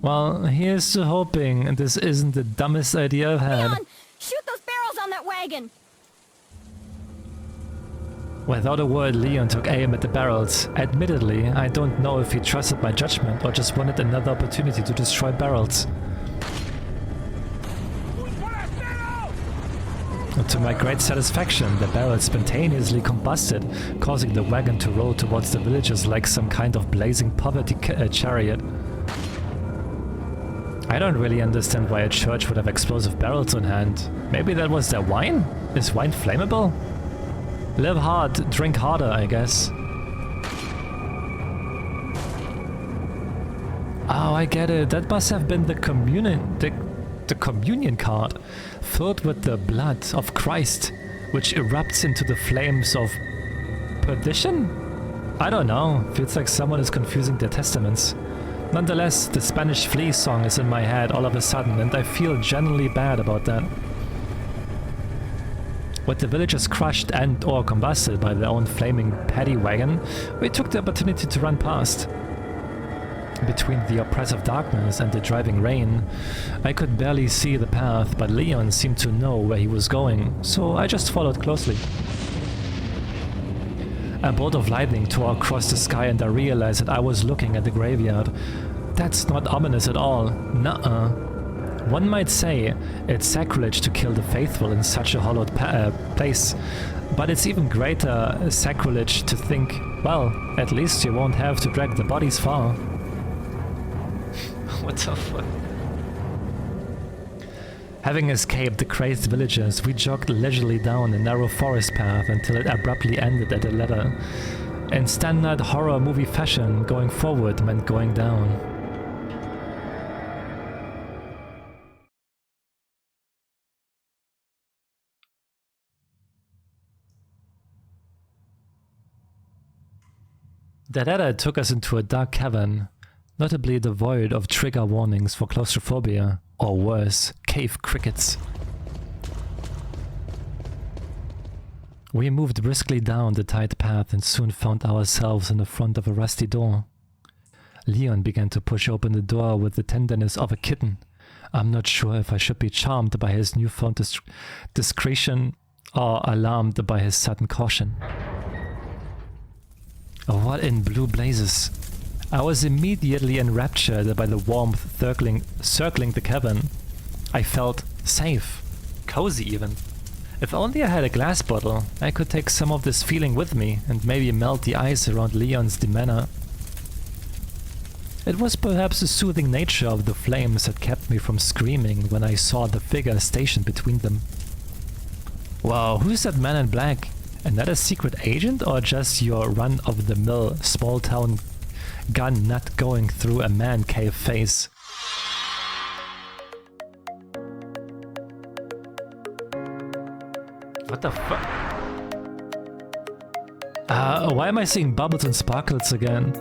Well, here's to hoping this isn't the dumbest idea I've had. Leon, shoot those barrels on that wagon! Without a word, Leon took aim at the barrels. Admittedly, I don't know if he trusted my judgment or just wanted another opportunity to destroy barrels. To my great satisfaction, the barrel spontaneously combusted, causing the wagon to roll towards the villagers like some kind of blazing poverty chariot. I don't really understand why a church would have explosive barrels on hand. Maybe that was their wine? Is wine flammable? Live hard, drink harder, I guess. Oh, I get it. That must have been the The communion card, filled with the blood of Christ, which erupts into the flames of perdition? I don't know, feels like someone is confusing their testaments. Nonetheless, the Spanish Flea song is in my head all of a sudden, and I feel genuinely bad about that. With the villagers crushed and or combusted by their own flaming paddy wagon, we took the opportunity to run past. Between the oppressive darkness and the driving rain, I could barely see the path, but Leon seemed to know where he was going, so I just followed closely. A bolt of lightning tore across the sky and I realized that I was looking at the graveyard. That's not ominous at all. Nuh-uh. One might say it's sacrilege to kill the faithful in such a hallowed place, but it's even greater sacrilege to think, well, at least you won't have to drag the bodies far. What the fuck? Having escaped the crazed villagers, we jogged leisurely down a narrow forest path until it abruptly ended at a ladder. In standard horror movie fashion, going forward meant going down. The ladder took us into a dark cavern, notably devoid of trigger warnings for claustrophobia, or worse, cave crickets. We moved briskly down the tight path and soon found ourselves in the front of a rusty door. Leon began to push open the door with the tenderness of a kitten. I'm not sure if I should be charmed by his newfound discretion or alarmed by his sudden caution. What in blue blazes? I was immediately enraptured by the warmth circling the cavern. I felt safe, cozy even. If only I had a glass bottle, I could take some of this feeling with me and maybe melt the ice around Leon's demeanor. It was perhaps the soothing nature of the flames that kept me from screaming when I saw the figure stationed between them. Wow, who's that man in black? Another secret agent or just your run-of-the-mill small-town gun nut going through a man cave phase? What the fuck? Why am I seeing bubbles and sparkles again?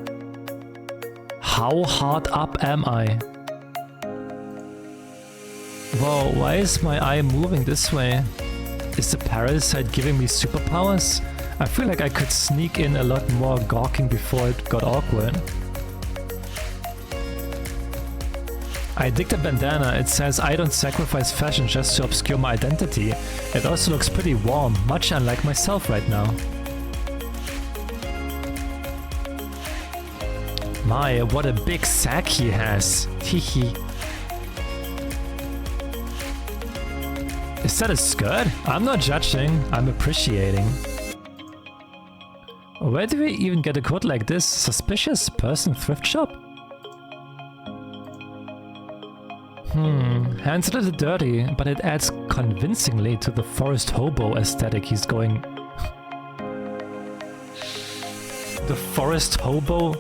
How hard up am I? Whoa, why is my eye moving this way? Is the parasite giving me superpowers? I feel like I could sneak in a lot more gawking before it got awkward. I dig the bandana. It says I don't sacrifice fashion just to obscure my identity. It also looks pretty warm, much unlike myself right now. My, what a big sack he has. Hehe. Is that a skirt? I'm not judging, I'm appreciating. Where do we even get a coat like this? Suspicious person thrift shop? Hands a little dirty, but it adds convincingly to the forest hobo aesthetic he's going. The forest hobo?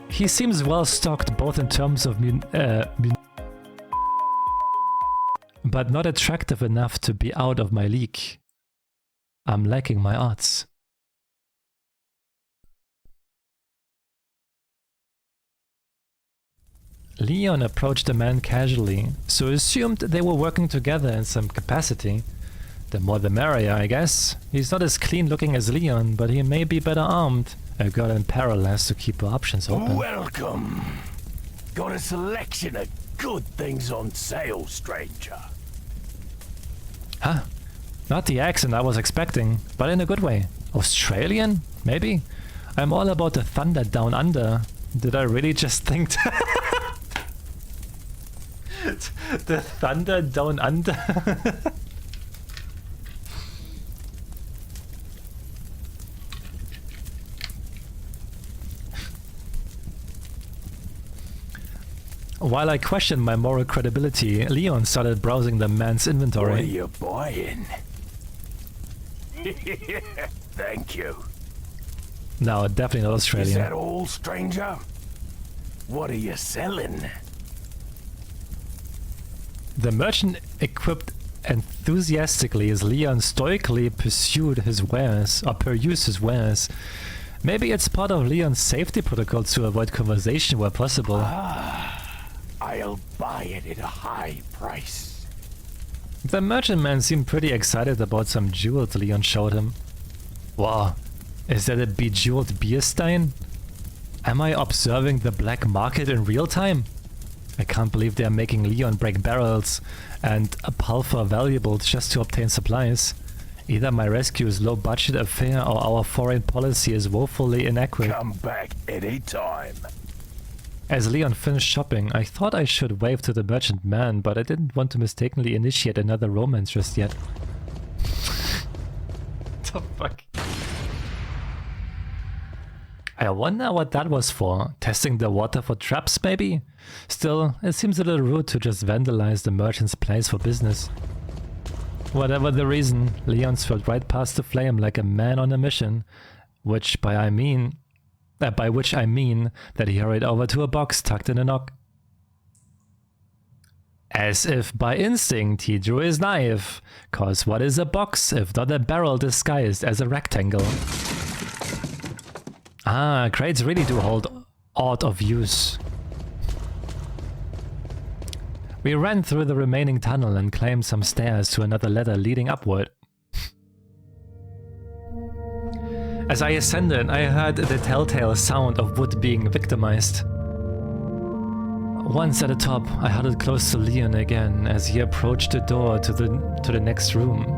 He seems well stocked both in terms of but not attractive enough to be out of my league. I'm lacking my odds. Leon approached the man casually, so assumed they were working together in some capacity. The more the merrier, I guess. He's not as clean looking as Leon, but he may be better armed. A girl in peril has to keep her options open. Welcome. Got a selection of good things on sale, stranger. Huh? Not the accent I was expecting, but in a good way. Australian? Maybe? I'm all about the thunder down under. Did I really just think the thunder down under? While I questioned my moral credibility, Leon started browsing the man's inventory. What are you buying? Thank you. No, definitely not Australian. Is that all, stranger? What are you selling? The merchant equipped enthusiastically as Leon stoically pursued his wares, or perused his wares. Maybe it's part of Leon's safety protocol to avoid conversation where possible. I'll buy it at a high price. The merchant man seemed pretty excited about some jewels Leon showed him. Wow, is that a bejeweled beer stein? Am I observing the black market in real time? I can't believe they are making Leon break barrels and pulver valuables just to obtain supplies. Either my rescue is low-budget affair or our foreign policy is woefully inaccurate. Come back any time. As Leon finished shopping, I thought I should wave to the merchant man, but I didn't want to mistakenly initiate another romance just yet. The fuck? I wonder what that was for. Testing the water for traps, maybe? Still, it seems a little rude to just vandalize the merchant's place for business. Whatever the reason, Leon swerved right past the flame like a man on a mission, by which I mean that he hurried over to a box tucked in a nook. As if by instinct, he drew his knife, cause what is a box if not a barrel disguised as a rectangle? Ah, crates really do hold odd of use. We ran through the remaining tunnel and climbed some stairs to another ladder leading upward. As I ascended, I heard the telltale sound of wood being victimized. Once at the top, I huddled close to Leon again as he approached the door to the next room.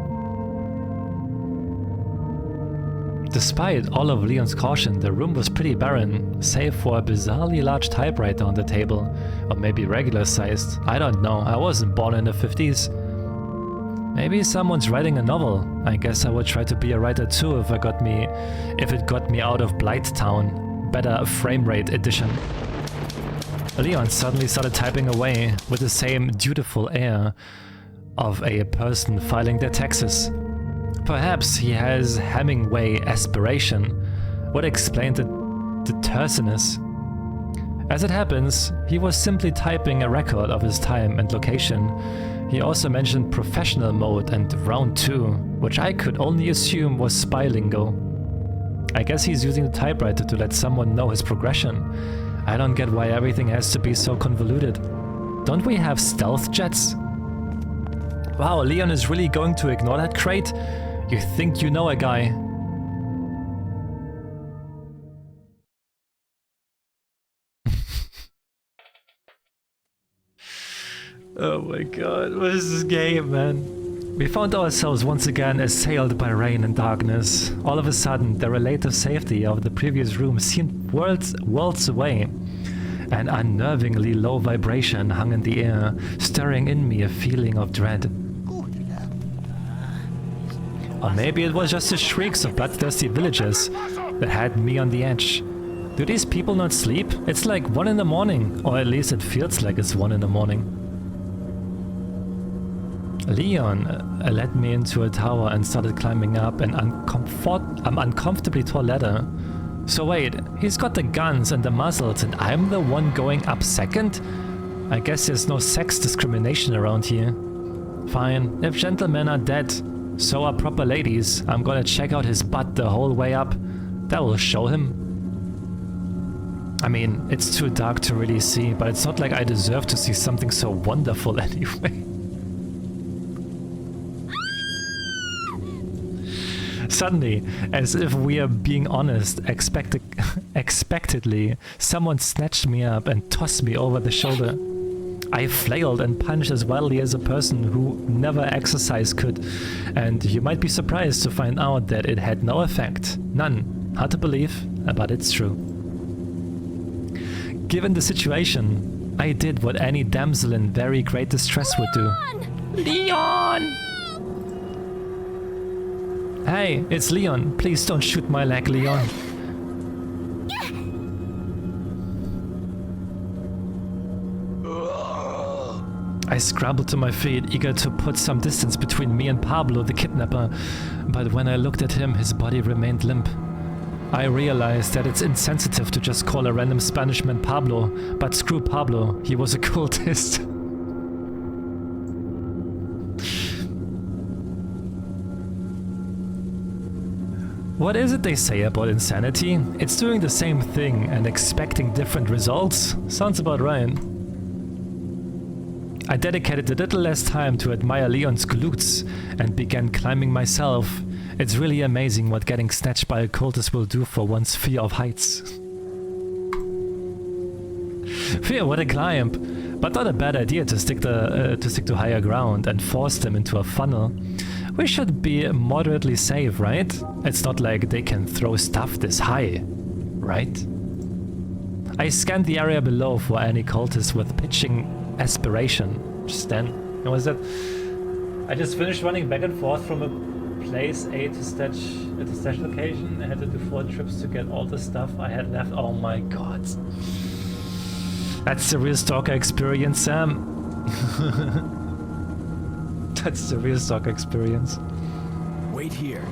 Despite all of Leon's caution, the room was pretty barren, save for a bizarrely large typewriter on the table, or maybe regular sized. I don't know, I wasn't born in the 50s. Maybe someone's writing a novel. I guess I would try to be a writer too if it got me out of Blighttown. Better frame rate edition. Leon suddenly started typing away with the same dutiful air of a person filing their taxes. Perhaps he has Hemingway aspiration, would explain the terseness. As it happens, he was simply typing a record of his time and location. He also mentioned professional mode and round 2, which I could only assume was spy lingo. I guess he's using the typewriter to let someone know his progression. I don't get why everything has to be so convoluted. Don't we have stealth jets? Wow, Leon is really going to ignore that crate? You think you know a guy. Oh my god, what is this game, man? We found ourselves once again assailed by rain and darkness. All of a sudden, the relative safety of the previous room seemed worlds away. An unnervingly low vibration hung in the air, stirring in me a feeling of dread. Or maybe it was just the shrieks of bloodthirsty villagers that had me on the edge. Do these people not sleep? It's like 1 in the morning, or at least it feels like it's 1 in the morning. Leon led me into a tower and started climbing up an uncomfortably tall ladder. So wait, he's got the guns and the muzzles and I'm the one going up second? I guess there's no sex discrimination around here. Fine, if gentlemen are dead, so are proper ladies. I'm gonna check out his butt the whole way up. That will show him. I mean, it's too dark to really see, but it's not like I deserve to see something so wonderful anyway. Suddenly, as if we are being honest, expectedly, someone snatched me up and tossed me over the shoulder. I flailed and punched as wildly as a person who never exercised could, and you might be surprised to find out that it had no effect. None. Hard to believe, but it's true. Given the situation, I did what any damsel in very great distress would do. Leon! Hey, it's Leon. Please don't shoot my leg, Leon. I scrambled to my feet, eager to put some distance between me and Pablo, the kidnapper, but when I looked at him, his body remained limp. I realized that it's insensitive to just call a random Spanish man Pablo, but screw Pablo, he was a cultist. What is it they say about insanity? It's doing the same thing and expecting different results? Sounds about right. I dedicated a little less time to admire Leon's glutes and began climbing myself. It's really amazing what getting snatched by a cultist will do for one's fear of heights. Fear, what a climb! But not a bad idea to stick to higher ground and force them into a funnel. We should be moderately safe, right? It's not like they can throw stuff this high, right? I scanned the area below for any cultists with pitching aspiration. Just then, and was that? I just finished running back and forth from a place A to stash location. I had to do 4 trips to get all the stuff I had left. Oh my god. That's the real stalker experience, Sam. That's the real stalker experience. Wait here.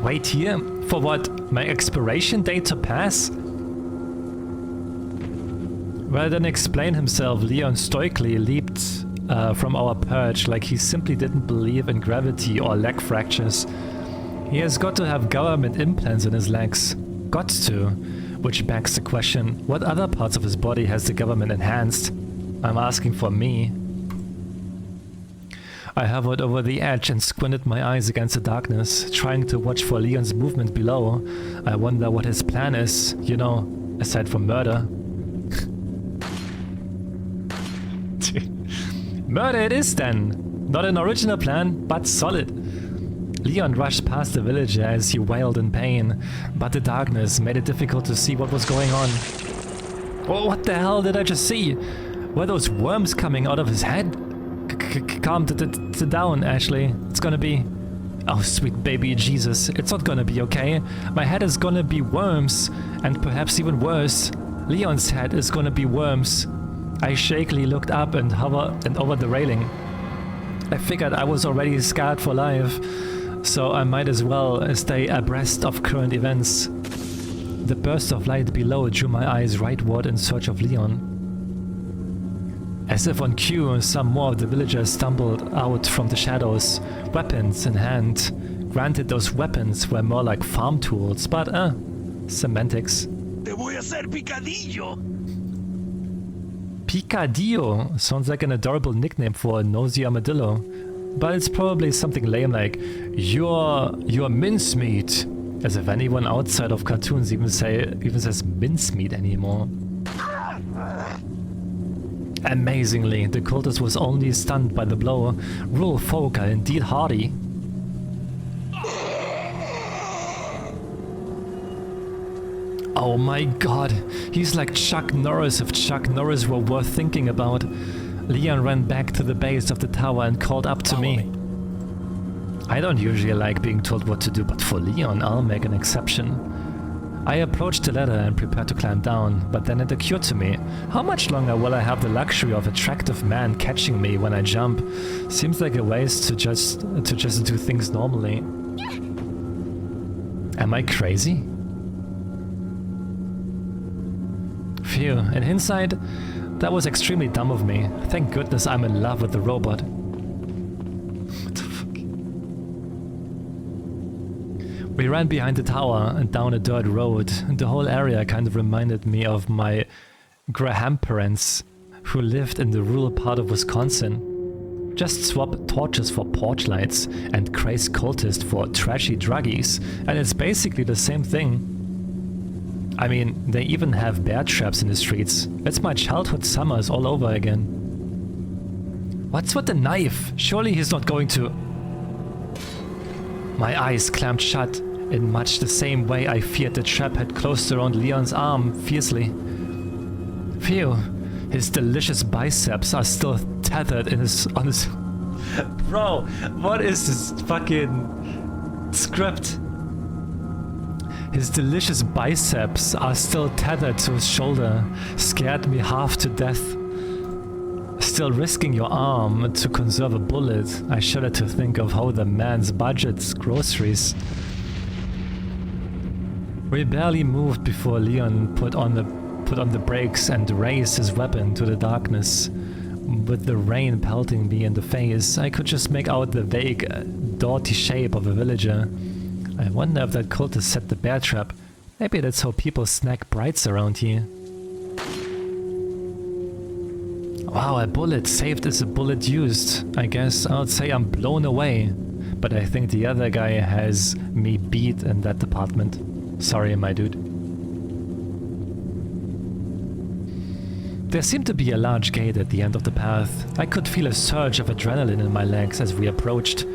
Wait here? For what? My expiration date to pass? Rather than explain himself, Leon stoically leaped from our perch like he simply didn't believe in gravity or leg fractures. He has got to have government implants in his legs. Got to. Which begs the question, what other parts of his body has the government enhanced? I'm asking for me. I hovered over the edge and squinted my eyes against the darkness, trying to watch for Leon's movement below. I wonder what his plan is, you know, aside from murder. Murder it is then! Not an original plan, but solid. Leon rushed past the villager as he wailed in pain, but the darkness made it difficult to see what was going on. Oh, what the hell did I just see? Were those worms coming out of his head? Calm down, Ashley. It's gonna be... Oh, sweet baby Jesus. It's not gonna be okay. My head is gonna be worms, and perhaps even worse. Leon's head is gonna be worms. I shakily looked up and over the railing. I figured I was already scarred for life, so I might as well stay abreast of current events. The burst of light below drew my eyes rightward in search of Leon. As if on cue, some more of the villagers stumbled out from the shadows, weapons in hand. Granted, those weapons were more like farm tools, but semantics. Te voy a hacer picadillo. Picadillo sounds like an adorable nickname for a nosy armadillo, but it's probably something lame like "you're mincemeat," as if anyone outside of cartoons even says mincemeat anymore. Amazingly, the cultist was only stunned by the blow. Rural folk are indeed hardy. Oh my god, he's like Chuck Norris if Chuck Norris were worth thinking about. Leon ran back to the base of the tower and called up to me. I don't usually like being told what to do, but for Leon, I'll make an exception. I approached the ladder and prepared to climb down, but then it occurred to me, how much longer will I have the luxury of attractive men catching me when I jump? Seems like a waste to just do things normally. Am I crazy? Phew, in hindsight, that was extremely dumb of me. Thank goodness I'm in love with the robot. What the fuck? We ran behind the tower and down a dirt road. The whole area kind of reminded me of my grandparents who lived in the rural part of Wisconsin. Just swap torches for porch lights and crazed cultists for trashy druggies, and it's basically the same thing. I mean, they even have bear traps in the streets. It's my childhood summers all over again. What's with the knife? Surely he's not going to... My eyes clamped shut in much the same way I feared the trap had closed around Leon's arm fiercely. Phew, his delicious biceps are still tethered on his... Bro, what is this fucking script? His delicious biceps are still tethered to his shoulder, scared me half to death. Still risking your arm to conserve a bullet, I shudder to think of how the man's budgets groceries. We barely moved before Leon put on the brakes and raised his weapon to the darkness. With the rain pelting me in the face, I could just make out the vague, dirty shape of a villager. I wonder if that cultist set the bear trap. Maybe that's how people snack brights around here. Wow, a bullet saved is a bullet used. I guess I would say I'm blown away. But I think the other guy has me beat in that department. Sorry, my dude. There seemed to be a large gate at the end of the path. I could feel a surge of adrenaline in my legs as we approached.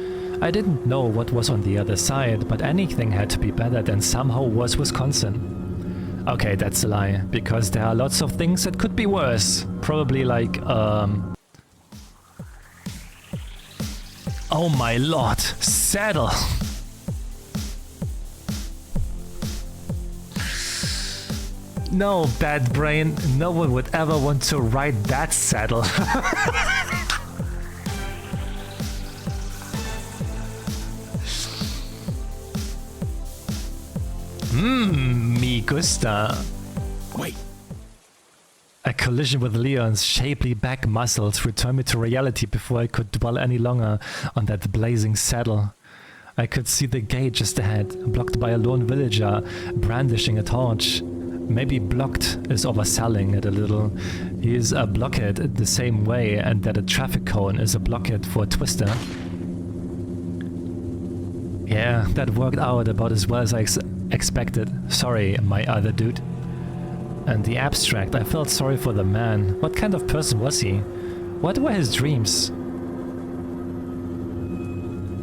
I didn't know what was on the other side, but anything had to be better than somehow was Wisconsin. Okay, that's a lie, because there are lots of things that could be worse. Probably like, oh my lord, saddle! No, bad brain, no one would ever want to ride that saddle. Me gusta. Wait. A collision with Leon's shapely back muscles returned me to reality before I could dwell any longer on that blazing saddle. I could see the gate just ahead, blocked by a lone villager brandishing a torch. Maybe blocked is overselling it a little. He is a blockhead the same way, and that a traffic cone is a blockhead for a twister. Yeah, that worked out about as well as I expected. Sorry, my other dude. And the abstract, I felt sorry for the man. What kind of person was he? What were his dreams?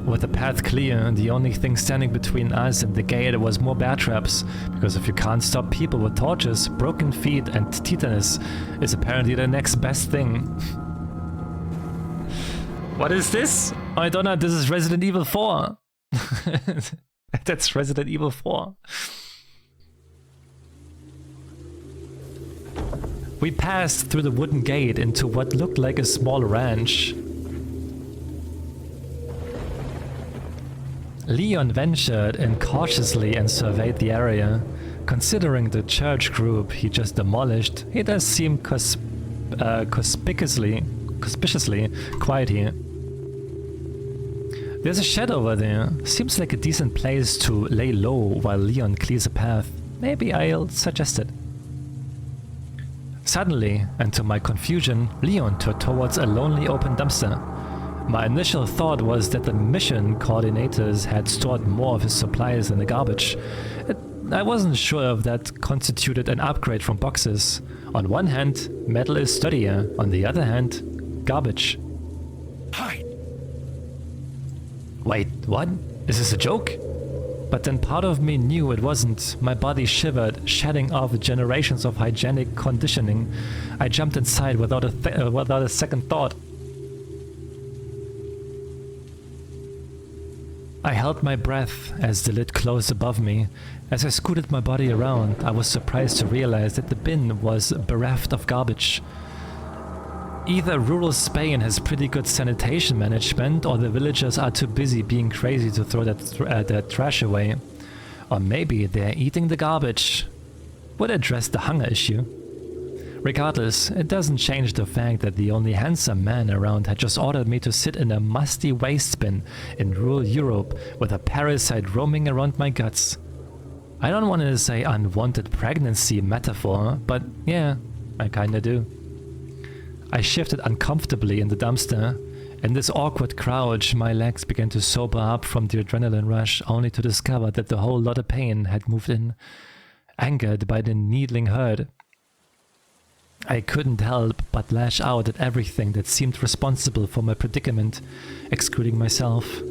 With the path clear, the only thing standing between us and the gate was more bear traps, because if you can't stop people with torches, broken feet and tetanus is apparently the next best thing. What is this? Oh, I don't know, this is Resident Evil 4. That's Resident Evil 4. We passed through the wooden gate into what looked like a small ranch. Leon ventured in cautiously and surveyed the area. Considering the church group he just demolished, he does seem conspicuously quiet here. There's a shed over there. Seems like a decent place to lay low while Leon clears a path. Maybe I'll suggest it. Suddenly, and to my confusion, Leon turned towards a lonely open dumpster. My initial thought was that the mission coordinators had stored more of his supplies in the garbage. I wasn't sure if that constituted an upgrade from boxes. On one hand, metal is sturdier. On the other hand, garbage. Hi. Wait, what? Is this a joke? But then part of me knew it wasn't. My body shivered, shedding off generations of hygienic conditioning. I jumped inside without a second thought. I held my breath as the lid closed above me. As I scooted my body around, I was surprised to realize that the bin was bereft of garbage. Either rural Spain has pretty good sanitation management, or the villagers are too busy being crazy to throw that trash away. Or maybe they're eating the garbage. Would address the hunger issue. Regardless, it doesn't change the fact that the only handsome man around had just ordered me to sit in a musty waste bin in rural Europe with a parasite roaming around my guts. I don't want to say unwanted pregnancy metaphor, but yeah, I kinda do. I shifted uncomfortably in the dumpster. In this awkward crouch, my legs began to sober up from the adrenaline rush, only to discover that the whole lot of pain had moved in. Angered by the needling hurt, I couldn't help but lash out at everything that seemed responsible for my predicament, excluding myself.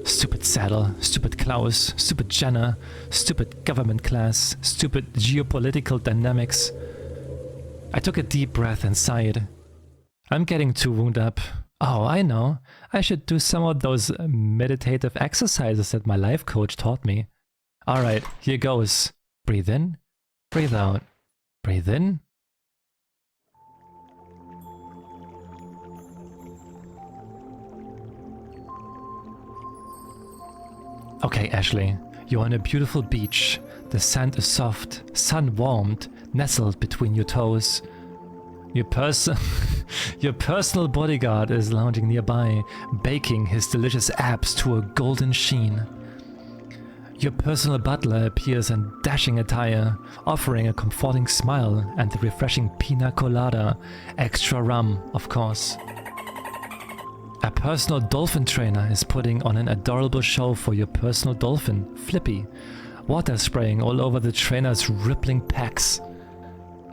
Stupid saddle, stupid Klaus, stupid Jenna, stupid government class, stupid geopolitical dynamics. I took a deep breath and sighed. I'm getting too wound up. Oh, I know. I should do some of those meditative exercises that my life coach taught me. Alright, here goes. Breathe in, breathe out. Breathe in. Okay, Ashley, you're on a beautiful beach. The sand is soft, sun-warmed, nestled between your toes. Your person Your personal bodyguard is lounging nearby, baking his delicious abs to a golden sheen. Your personal butler appears in dashing attire, offering a comforting smile and a refreshing pina colada, extra rum, of course. A personal dolphin trainer is putting on an adorable show for your personal dolphin, Flippy, water spraying all over the trainer's rippling pecs.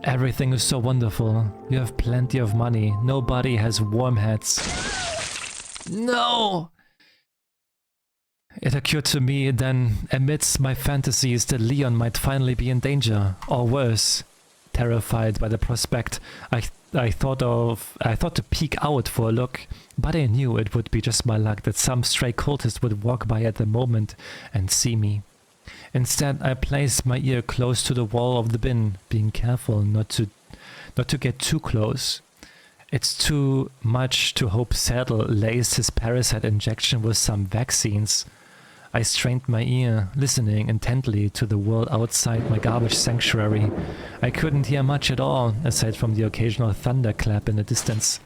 Everything is so wonderful. You have plenty of money. Nobody has warm heads. No! It occurred to me then, amidst my fantasies, that Leon might finally be in danger, or worse. Terrified by the prospect, I thought to peek out for a look, but I knew it would be just my luck that some stray cultist would walk by at the moment and see me. Instead, I placed my ear close to the wall of the bin, being careful not to get too close. It's too much to hope Saddle laced his parasite injection with some vaccines. I strained my ear, listening intently to the world outside my garbage sanctuary. I couldn't hear much at all, aside from the occasional thunderclap in the distance.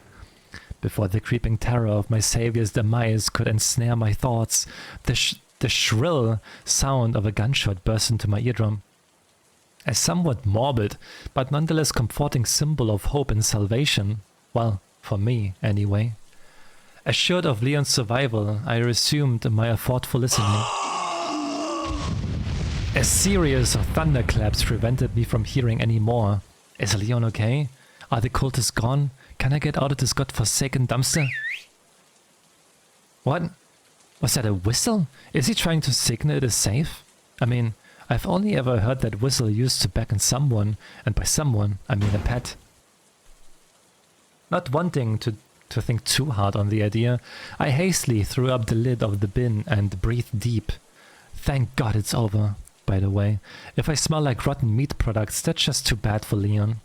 Before the creeping terror of my savior's demise could ensnare my thoughts, the shrill sound of a gunshot burst into my eardrum. A somewhat morbid, but nonetheless comforting symbol of hope and salvation. Well, for me, anyway. Assured of Leon's survival, I resumed my thoughtful listening. A series of thunderclaps prevented me from hearing any more. Is Leon okay? Are the cultists gone? Can I get out of this godforsaken dumpster? What? Was that a whistle? Is he trying to signal it is safe? I mean, I've only ever heard that whistle used to beckon someone, and by someone, I mean a pet. Not wanting to think too hard on the idea, I hastily threw up the lid of the bin and breathed deep. Thank God it's over, by the way. If I smell like rotten meat products, that's just too bad for Leon.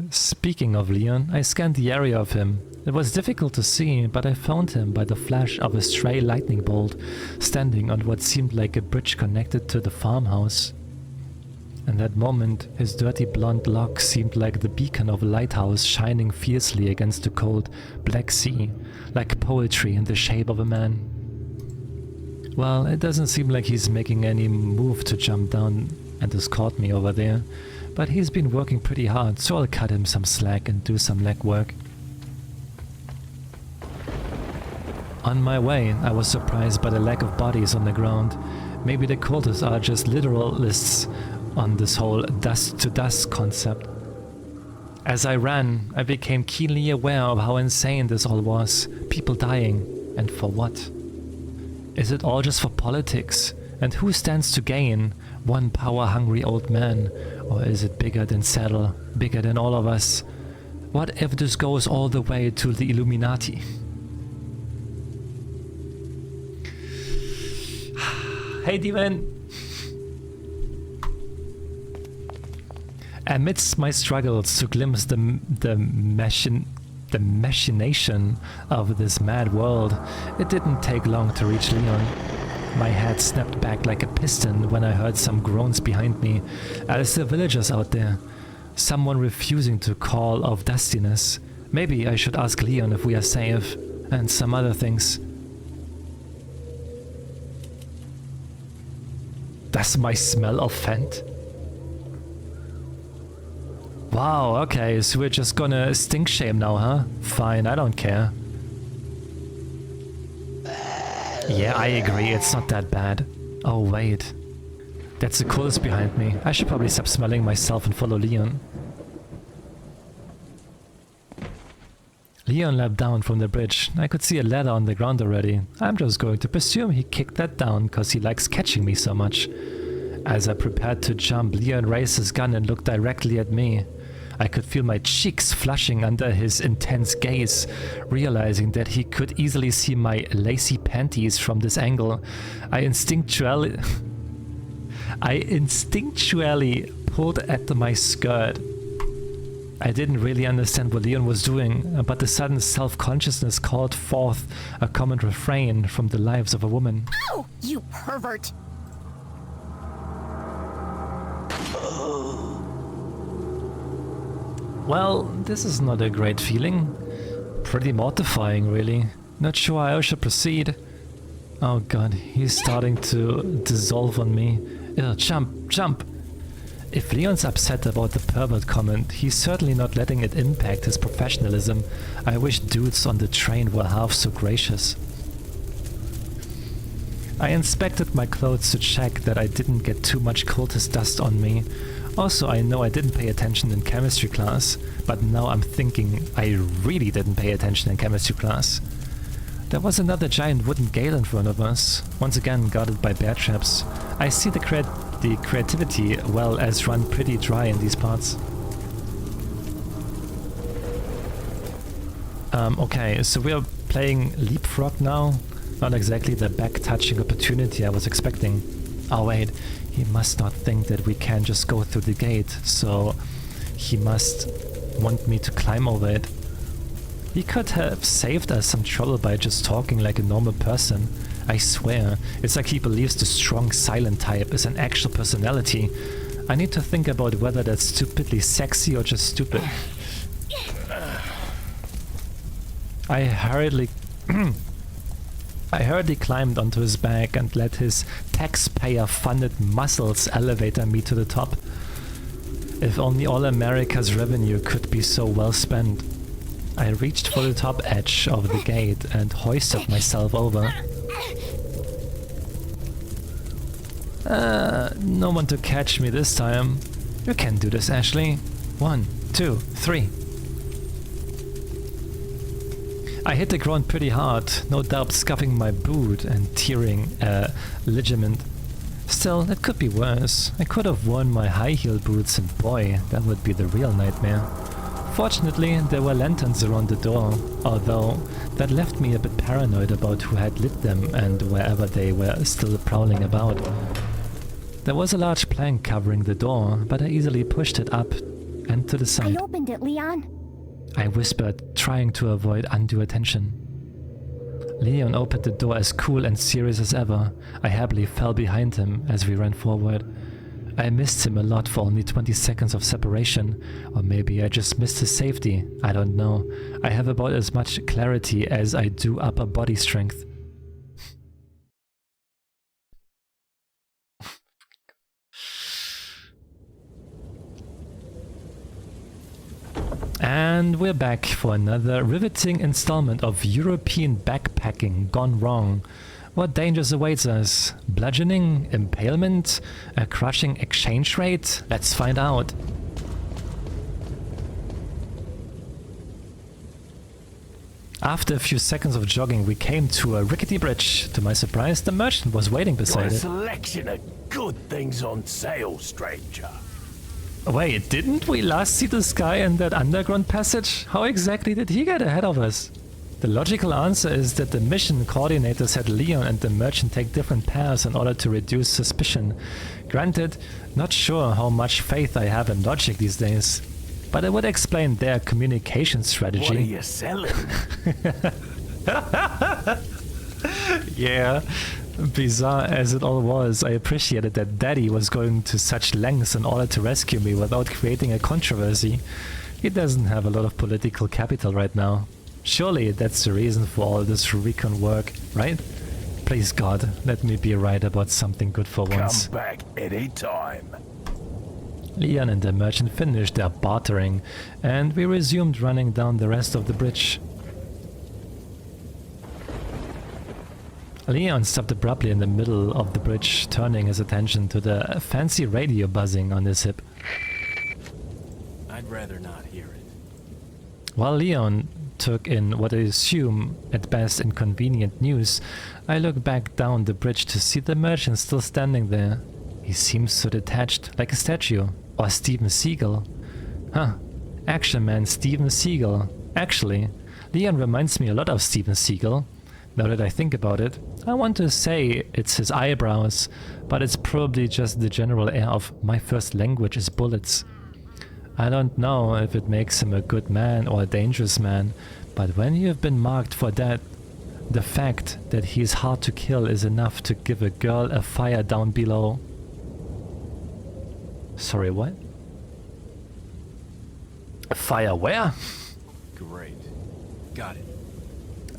Speaking of Leon, I scanned the area of him. It was difficult to see, but I found him by the flash of a stray lightning bolt, standing on what seemed like a bridge connected to the farmhouse. In that moment, his dirty blonde locks seemed like the beacon of a lighthouse shining fiercely against the cold, black sea, like poetry in the shape of a man. Well, it doesn't seem like he's making any move to jump down and escort me over there, but he's been working pretty hard, so I'll cut him some slack and do some leg work. On my way, I was surprised by the lack of bodies on the ground. Maybe the cultists are just literalists on this whole dust-to-dust concept. As I ran, I became keenly aware of how insane this all was. People dying, and for what? Is it all just for politics? And who stands to gain? One power-hungry old man? Or is it bigger than Saddle, bigger than all of us? What if this goes all the way to the Illuminati? Hey, Demon! Amidst my struggles to glimpse the machination of this mad world, it didn't take long to reach Leon. My head snapped back like a piston when I heard some groans behind me. As the villagers out there, someone refusing to call of dustiness. Maybe I should ask Leon if we are safe, and some other things. Does my smell offend? Wow, okay, so we're just gonna stink shame now, huh? Fine, I don't care. Yeah, I agree, it's not that bad. Oh, wait. That's the coolest behind me. I should probably stop smelling myself and follow Leon. Leon leapt down from the bridge. I could see a ladder on the ground already. I'm just going to presume he kicked that down because he likes catching me so much. As I prepared to jump, Leon raised his gun and looked directly at me. I could feel my cheeks flushing under his intense gaze, realizing that he could easily see my lacy panties from this angle. I instinctually pulled at my skirt. I didn't really understand what Leon was doing, but the sudden self-consciousness called forth a common refrain from the lives of a woman. Ow! You pervert! Well, this is not a great feeling. Pretty mortifying, really. Not sure how I should proceed. Oh god, he's starting to dissolve on me. Jump, jump! If Leon's upset about the pervert comment, he's certainly not letting it impact his professionalism. I wish dudes on the train were half so gracious. I inspected my clothes to check that I didn't get too much cultist dust on me. Also, I know I didn't pay attention in chemistry class, but now I'm thinking I really didn't pay attention in chemistry class. There was another giant wooden gale in front of us, once again guarded by bear traps. I see the creativity well as run pretty dry in these parts. Okay, so we are playing Leapfrog now. Not exactly the back-touching opportunity I was expecting. Oh wait, he must not think that we can just go through the gate, so he must want me to climb over it. He could have saved us some trouble by just talking like a normal person. I swear, it's like he believes the strong silent type is an actual personality. I need to think about whether that's stupidly sexy or just stupid. I hurriedly climbed onto his back and let his taxpayer-funded muscles elevator me to the top. If only all America's revenue could be so well spent. I reached for the top edge of the gate and hoisted myself over. No one to catch me this time. You can do this, Ashley. 1, 2, 3. I hit the ground pretty hard, no doubt scuffing my boot and tearing a ligament. Still, it could be worse. I could have worn my high heel boots and boy, that would be the real nightmare. Fortunately, there were lanterns around the door, although that left me a bit paranoid about who had lit them and wherever they were still prowling about. There was a large plank covering the door, but I easily pushed it up and to the side. I opened it, Leon. I whispered, trying to avoid undue attention. Leon opened the door as cool and serious as ever. I happily fell behind him as we ran forward. I missed him a lot for only 20 seconds of separation, or maybe I just missed his safety, I don't know. I have about as much clarity as I do upper body strength. And we're back for another riveting installment of European backpacking gone wrong. What dangers awaits us? Bludgeoning? Impalement? A crushing exchange rate? Let's find out. After a few seconds of jogging, we came to a rickety bridge. To my surprise, the merchant was waiting beside Got a it. selection of good things on sale, stranger. Wait, didn't we last see this guy in that underground passage? How exactly did he get ahead of us? The logical answer is that the mission coordinator said Leon and the merchant take different paths in order to reduce suspicion. Granted, not sure how much faith I have in logic these days, but it would explain their communication strategy. What are you selling? Yeah, bizarre as it all was, I appreciated that Daddy was going to such lengths in order to rescue me without creating a controversy. He doesn't have a lot of political capital right now. Surely that's the reason for all this recon work, right? Please God, let me be right about something good for once. Come back any time. Leon and the merchant finished their bartering, and we resumed running down the rest of the bridge. Leon stopped abruptly in the middle of the bridge, turning his attention to the fancy radio buzzing on his hip. I'd rather not hear it. While Leon took in what I assume at best inconvenient news, I looked back down the bridge to see the merchant still standing there. He seems so detached, like a statue. Or Steven Seagal. Huh. Action man Steven Seagal. Actually, Leon reminds me a lot of Steven Seagal. Now that I think about it, I want to say it's his eyebrows, but it's probably just the general air of my first language is bullets. I don't know if it makes him a good man or a dangerous man, but when you have been marked for that, the fact that he is hard to kill is enough to give a girl a fire down below. Sorry, what? Fire where? Great. Got it.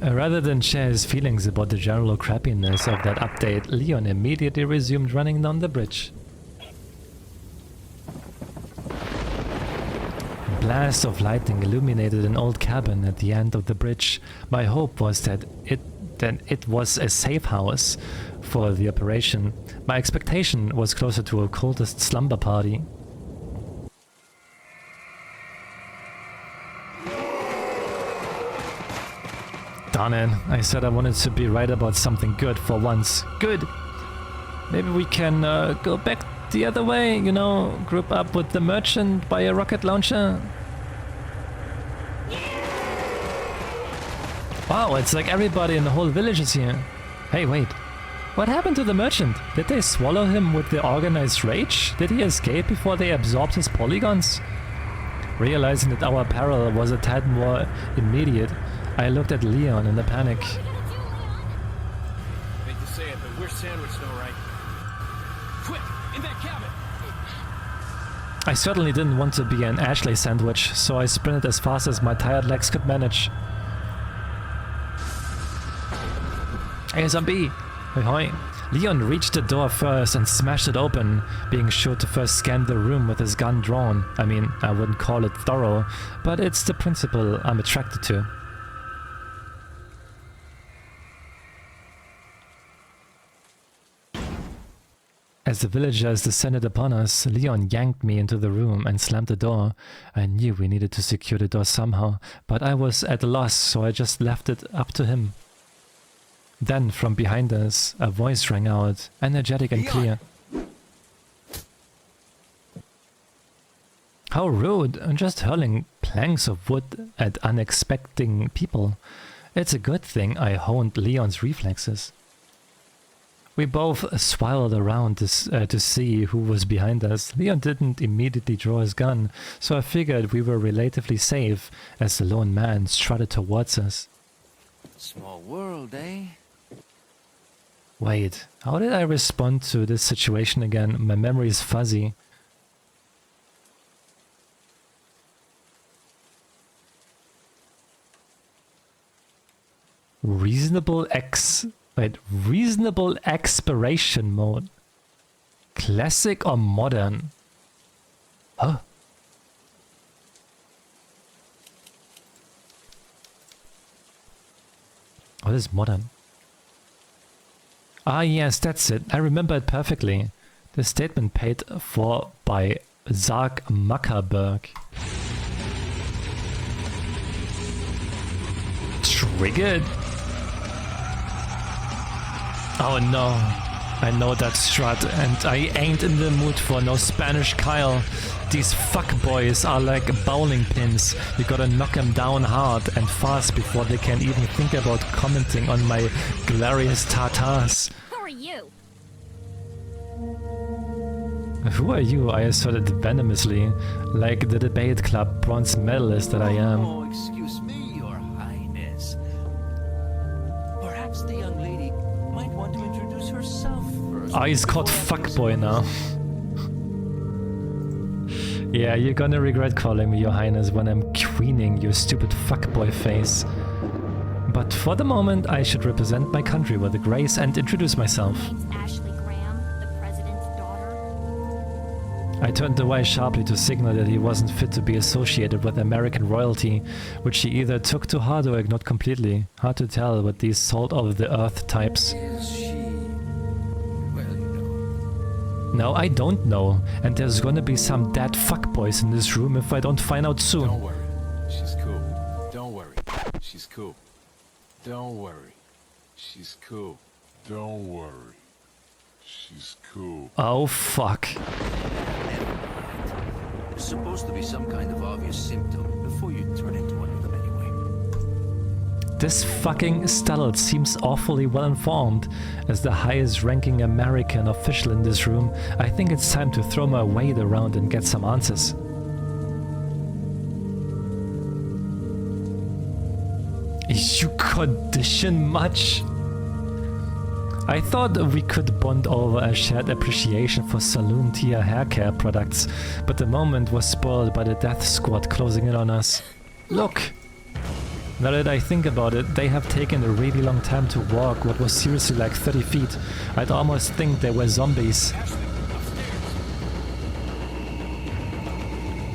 Rather than share his feelings about the general crappiness of that update, Leon immediately resumed running down the bridge. A blast of lightning illuminated an old cabin at the end of the bridge. My hope was that it was a safe house for the operation. My expectation was closer to a cultist slumber party. Darn it, I said I wanted to be right about something good for once. Good! Maybe we can go back the other way, you know, group up with the merchant, buy a rocket launcher. Wow, it's like everybody in the whole village is here. Hey, wait. What happened to the merchant? Did they swallow him with the organized rage? Did he escape before they absorbed his polygons? Realizing that our peril was a tad more immediate, I looked at Leon in a panic. Hate to say it, but we're sandwiched all right. Quick, in that cabin! I certainly didn't want to be an Ashley sandwich, so I sprinted as fast as my tired legs could manage. Hey, zombie! Hoi hoi! Leon reached the door first and smashed it open, being sure to first scan the room with his gun drawn. I mean, I wouldn't call it thorough, but it's the principle I'm attracted to. As the villagers descended upon us, Leon yanked me into the room and slammed the door. I knew we needed to secure the door somehow, but I was at a loss, so I just left it up to him. Then, from behind us, a voice rang out, energetic and clear. How rude, just hurling planks of wood at unexpecting people. It's a good thing I honed Leon's reflexes. We both swirled around to see who was behind us. Leon didn't immediately draw his gun, so I figured we were relatively safe as the lone man strutted towards us. Small world, eh? Wait, how did I respond to this situation again? My memory is fuzzy. Reasonable expiration mode. Classic or modern? Huh? What is modern? Ah yes, that's it. I remember it perfectly. The statement paid for by Zark Mackerberg. Triggered? Oh no, I know that strut and I ain't in the mood for no Spanish Kyle. These fuckboys are like bowling pins. You gotta knock them down hard and fast before they can even think about commenting on my glorious tatas. Who are you? Who are you? I asserted venomously, like the debate club bronze medalist that I am. Oh, excuse me, Your Highness. Perhaps the young lady might want to introduce herself first. Oh, he's called fuckboy now. Yeah, you're gonna regret calling me Your Highness when I'm queening your stupid fuckboy face. But for the moment, I should represent my country with a grace and introduce myself. Name's Ashley Graham, the president's daughter. I turned away sharply to signal that he wasn't fit to be associated with American royalty, which he either took to heart or ignored completely. Hard to tell with these salt-of-the-earth types. Is she? Well, you know. No, I don't know, and there's gonna be some dead fuckboys in this room if I don't find out soon. Don't worry. She's cool. Don't worry. She's cool. Don't worry. She's cool. Don't worry. She's cool. Oh fuck. There's supposed to be some kind of obvious symptom before you turn into one of them anyway. This fucking Studdle seems awfully well informed. As the highest ranking American official in this room, I think it's time to throw my weight around and get some answers. You condition much? I thought we could bond over a shared appreciation for saloon tier hair care products, but the moment was spoiled by the death squad closing in on us. Look! Now that I think about it, they have taken a really long time to walk what was seriously like 30 feet. I'd almost think they were zombies.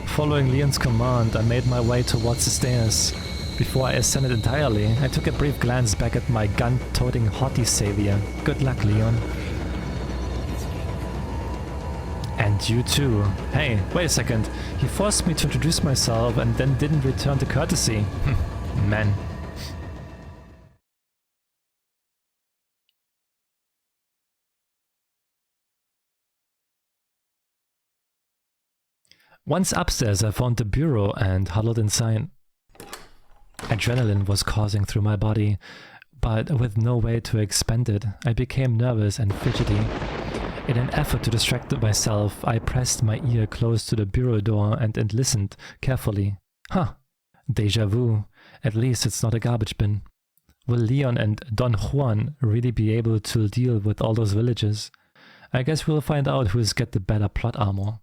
Following Leon's command, I made my way towards the stairs. Before I ascended entirely, I took a brief glance back at my gun-toting hottie savior. Good luck, Leon. And you too. Hey, wait a second. He forced me to introduce myself and then didn't return the courtesy. Man. Once upstairs, I found the bureau and huddled inside. Adrenaline was coursing through my body, but with no way to expend it, I became nervous and fidgety. In an effort to distract myself, I pressed my ear close to the bureau door and listened carefully. Huh, déjà vu. At least it's not a garbage bin. Will Leon and Don Juan really be able to deal with all those villagers? I guess we'll find out who's got the better plot armor.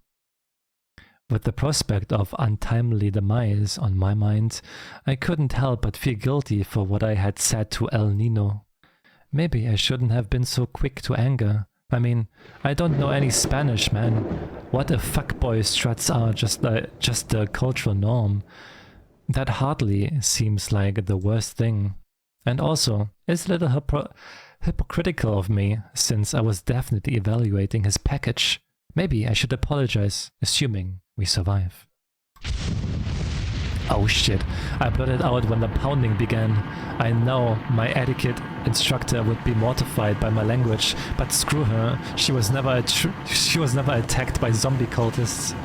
With the prospect of untimely demise on my mind, I couldn't help but feel guilty for what I had said to El Nino. Maybe I shouldn't have been so quick to anger. I mean, I don't know any Spanish, man. What if fuckboy struts are just the cultural norm? That hardly seems like the worst thing. And also, it's a little hypocritical of me, since I was definitely evaluating his package. Maybe I should apologize, assuming we survive. Oh shit, I blurted out when the pounding began. I know my etiquette instructor would be mortified by my language, but screw her, she was never attacked by zombie cultists.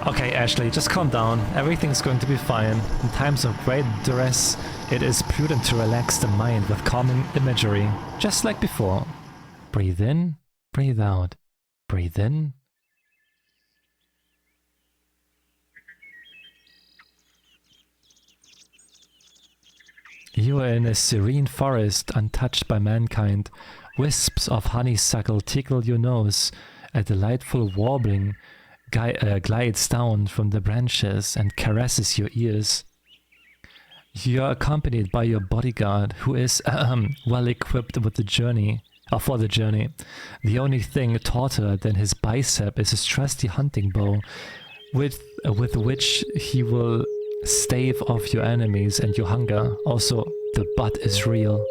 Okay, Ashley, just calm down. Everything's going to be fine. In times of great duress, it is prudent to relax the mind with calming imagery, just like before. Breathe in, breathe out. Breathe in. You are in a serene forest untouched by mankind. Wisps of honeysuckle tickle your nose. A delightful warbling glides down from the branches and caresses your ears. You are accompanied by your bodyguard, who is well equipped with the journey. For the journey. The only thing tauter than his bicep is his trusty hunting bow, with which he will stave off your enemies and your hunger. Also, the butt is real.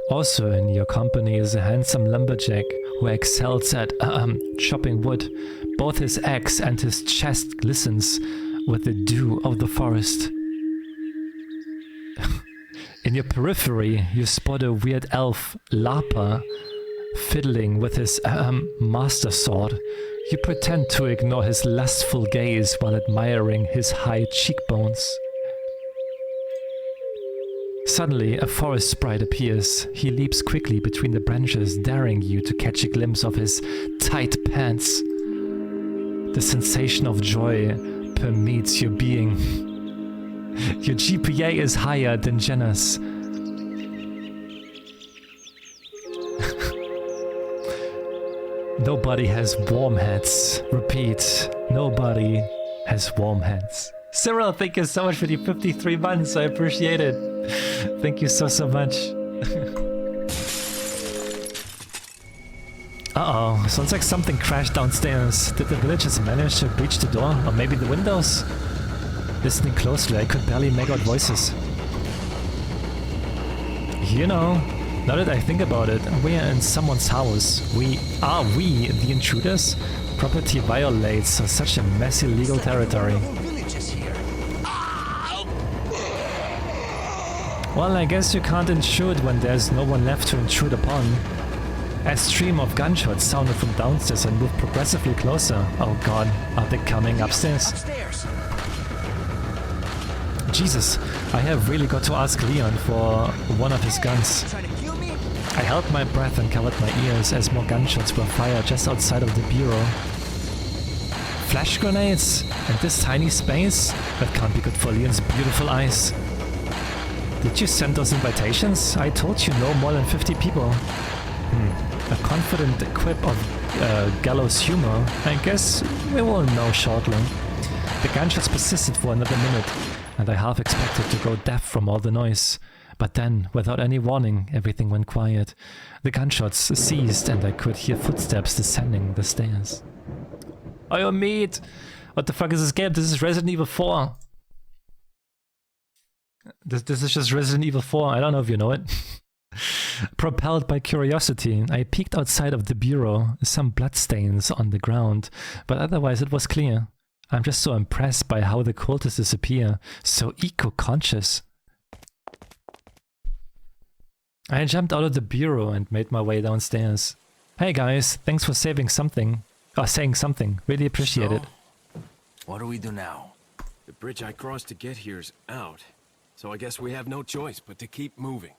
Also in your company is a handsome lumberjack who excels at chopping wood. Both his axe and his chest glistens with the dew of the forest. In your periphery, you spot a weird elf, Lapa, fiddling with his master sword. You pretend to ignore his lustful gaze while admiring his high cheekbones. Suddenly, a forest sprite appears. He leaps quickly between the branches, daring you to catch a glimpse of his tight pants. The sensation of joy permeates your being. Your GPA is higher than Jenna's. Nobody has warm heads. Repeat, nobody has warm heads. Cyril, thank you so much for the 53 months. I appreciate it. Thank you so much. Uh-oh, sounds like something crashed downstairs. Did the villagers manage to breach the door? Or maybe the windows? Listening closely, I could barely make out voices. You know, now that I think about it, we are in someone's house. Are we the intruders? Property violates such a messy legal territory. Well, I guess you can't intrude when there's no one left to intrude upon. A stream of gunshots sounded from downstairs and moved progressively closer. Oh god, are they coming upstairs? Jesus, I have really got to ask Leon for one of his guns. I held my breath and covered my ears as more gunshots were fired just outside of the bureau. Flash grenades? In this tiny space? That can't be good for Leon's beautiful eyes. Did you send those invitations? I told you no more than 50 people. A confident quip of gallows humor. I guess we will know shortly. The gunshots persisted for another minute, and I half expected to go deaf from all the noise. But then, without any warning, everything went quiet. The gunshots ceased, and I could hear footsteps descending the stairs. Oh, meat! What the fuck is this game? This is Resident Evil 4. This is just Resident Evil 4. I don't know if you know it. Propelled by curiosity, I peeked outside of the bureau. Some bloodstains on the ground, but otherwise it was clear. I'm just so impressed by how the cultists disappear. So eco-conscious. I jumped out of the bureau and made my way downstairs. Hey guys, thanks for saving something. Or saying something. Really appreciate it. What do we do now? The bridge I crossed to get here's out. So I guess we have no choice but to keep moving.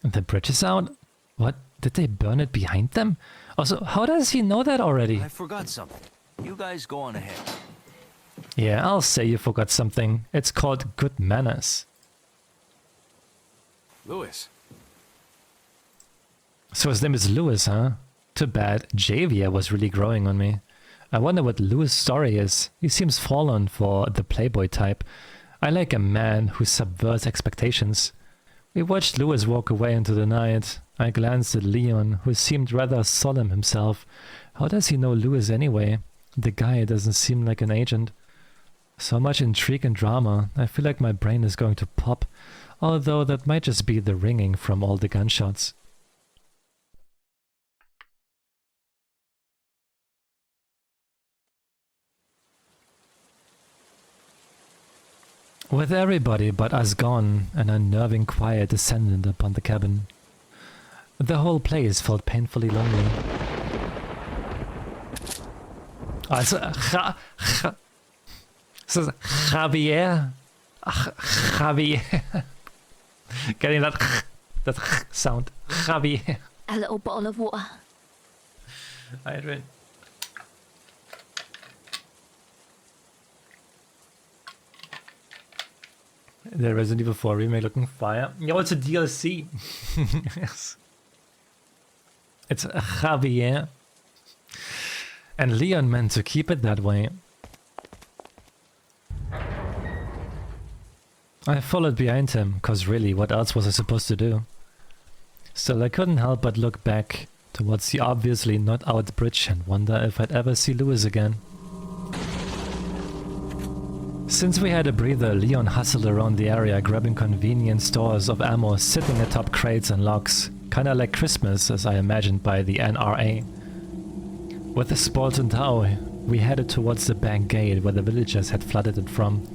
The bridge is out? What? Did they burn it behind them? Also, how does he know that already? I forgot something. You guys go on ahead. Yeah, I'll say you forgot something. It's called good manners. Louis. So his name is Louis, huh? Too bad. Javier was really growing on me. I wonder what Louis' story is. He seems fallen for the playboy type. I like a man who subverts expectations. We watched Louis walk away into the night. I glanced at Leon, who seemed rather solemn himself. How does he know Louis anyway? The guy doesn't seem like an agent. So much intrigue and drama. I feel like my brain is going to pop. Although that might just be the ringing from all the gunshots. With everybody but us gone, an unnerving quiet descended upon the cabin. The whole place felt painfully lonely. Also, Javier? Javier. Getting that sound. Javier. A little bottle of water. Adrian. The Resident Evil 4 remake looking fire. Yo, it's a DLC. Yes. It's Javier. And Leon meant to keep it that way. I followed behind him, cause really, what else was I supposed to do? Still, I couldn't help but look back towards the obviously not out bridge and wonder if I'd ever see Louis again. Since we had a breather, Leon hustled around the area grabbing convenient stores of ammo sitting atop crates and logs, kinda like Christmas as I imagined by the NRA. With the sports in tow, we headed towards the back gate where the villagers had flooded it from.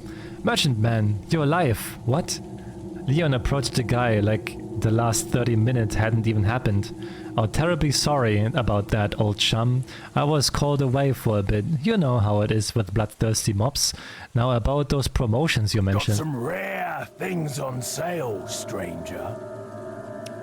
Merchant man, you're alive! What? Leon approached the guy like the last 30 minutes hadn't even happened. Oh, terribly sorry about that, old chum. I was called away for a bit. You know how it is with bloodthirsty mobs. Now about those promotions you mentioned. Got some rare things on sale, stranger.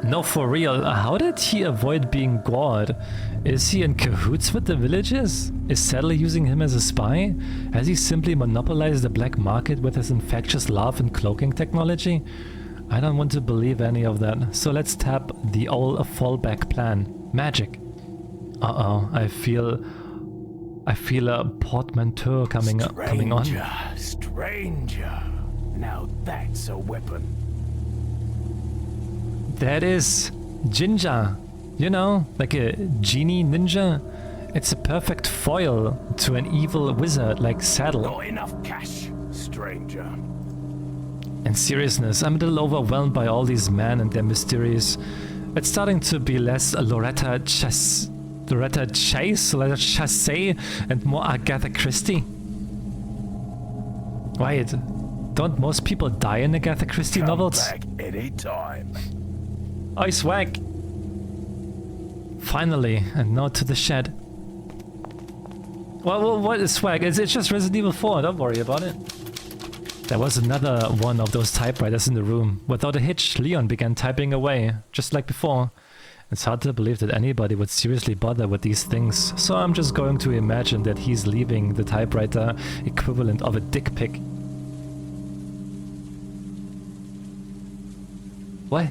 No, for real. How did he avoid being gored? Is he in cahoots with the villagers? Is Sadler using him as a spy? Has he simply monopolized the black market with his infectious love and cloaking technology? I don't want to believe any of that, so let's tap the old fallback plan. Magic. Uh-oh, I feel a portmanteau coming on. Stranger. Now that's a weapon. That is Jinja. You know, like a genie ninja. It's a perfect foil to an evil wizard like Saddle. Not enough cash, stranger. In seriousness, I'm a little overwhelmed by all these men and their mysteries. It's starting to be less Loretta Chase, and more Agatha Christie. Wait, don't most people die in Agatha Christie Come novels? back anytime. I swag! Finally, and now to the shed. Well, what is swag? It's just Resident Evil 4, don't worry about it. There was another one of those typewriters in the room. Without a hitch, Leon began typing away, just like before. It's hard to believe that anybody would seriously bother with these things, so I'm just going to imagine that he's leaving the typewriter equivalent of a dick pic. What?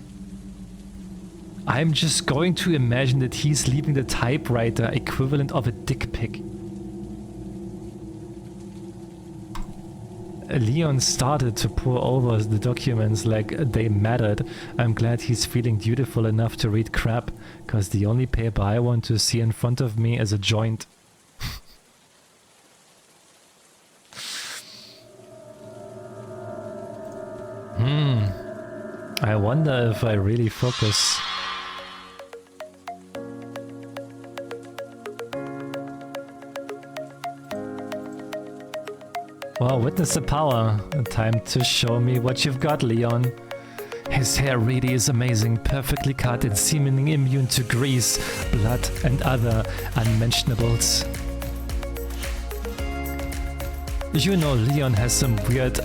I'm just going to imagine that he's leaving the typewriter equivalent of a dick pic. Leon started to pour over the documents like they mattered. I'm glad he's feeling dutiful enough to read crap, cause the only paper I want to see in front of me is a joint. I wonder if I really focus. Well, witness the power. Time to show me what you've got, Leon. His hair really is amazing, perfectly cut and seemingly immune to grease, blood and other unmentionables. You know Leon has some weird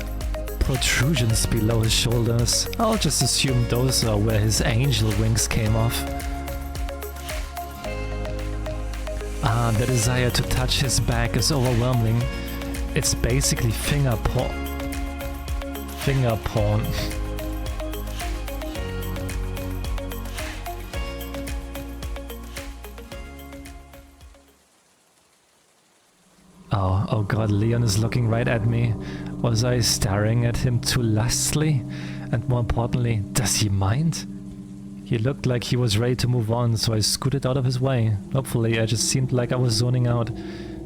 protrusions below his shoulders. I'll just assume those are where his angel wings came off. Ah, the desire to touch his back is overwhelming. It's basically finger porn. Finger porn. Oh god, Leon is looking right at me. Was I staring at him too lustily? And more importantly, does he mind? He looked like he was ready to move on, so I scooted out of his way. Hopefully, I just seemed like I was zoning out.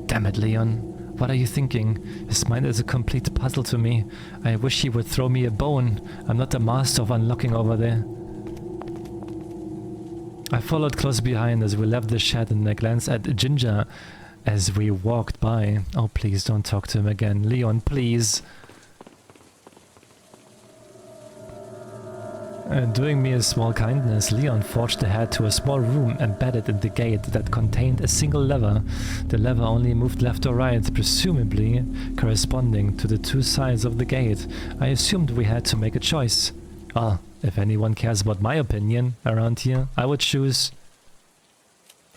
Damn it, Leon. What are you thinking? His mind is a complete puzzle to me. I wish he would throw me a bone. I'm not the master of unlocking over there. I followed close behind as we left the shed and I glanced at Ginger as we walked by. Oh, please don't talk to him again. Leon, please. Doing me a small kindness, Leon forged ahead to a small room embedded in the gate that contained a single lever. The lever only moved left or right, presumably corresponding to the two sides of the gate. I assumed we had to make a choice. Well, if anyone cares about my opinion around here, I would choose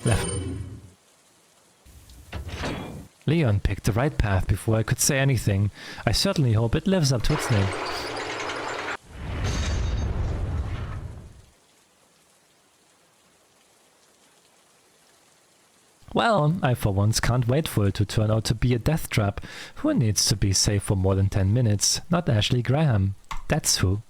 left. Leon picked the right path before I could say anything. I certainly hope it lives up to its name. Well, I for once can't wait for it to turn out to be a death trap. Who needs to be safe for more than 10 minutes? Not Ashley Graham. That's who.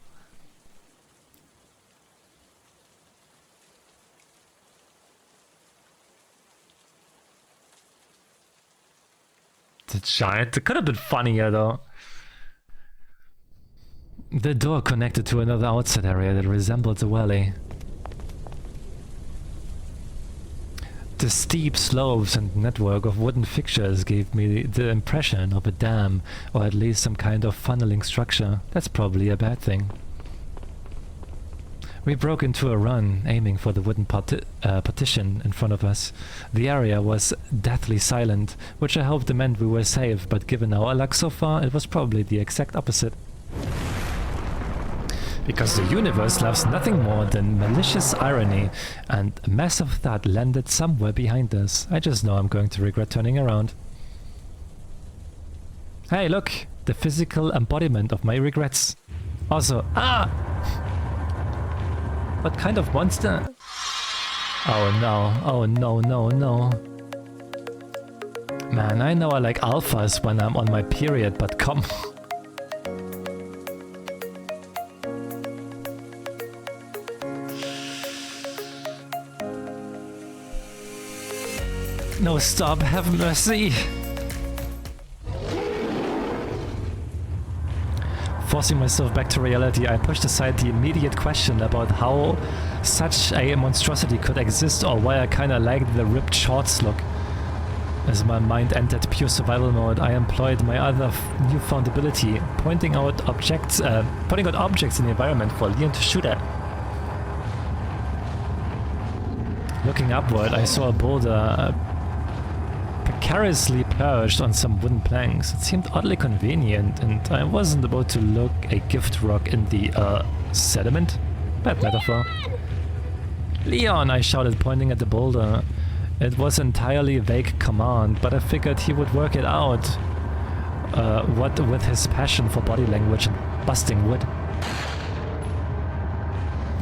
The giant. It could have been funnier though. The door connected to another outside area that resembled a valley. The steep slopes and network of wooden fixtures gave me the impression of a dam, or at least some kind of funneling structure. That's probably a bad thing. We broke into a run, aiming for the wooden partition in front of us. The area was deathly silent, which I hoped meant we were safe, but given our luck so far, it was probably the exact opposite. Because the universe loves nothing more than malicious irony, and a massive thud landed somewhere behind us. I just know I'm going to regret turning around. Hey, look! The physical embodiment of my regrets. Also, ah! What kind of monster? Oh no, oh no, no, no. Man, I know I like alphas when I'm on my period, but come. No, stop, have mercy! Forcing myself back to reality, I pushed aside the immediate question about how such a monstrosity could exist or why I kinda liked the ripped shorts look. As my mind entered pure survival mode, I employed my other newfound ability, pointing out objects in the environment for Leon to shoot at. Looking upward, I saw a boulder precariously perched on some wooden planks. It seemed oddly convenient, and I wasn't about to look a gift rock in the, sediment? Bad metaphor. Leon, I shouted, pointing at the boulder. It was entirely a vague command, but I figured he would work it out. What with his passion for body language and busting wood.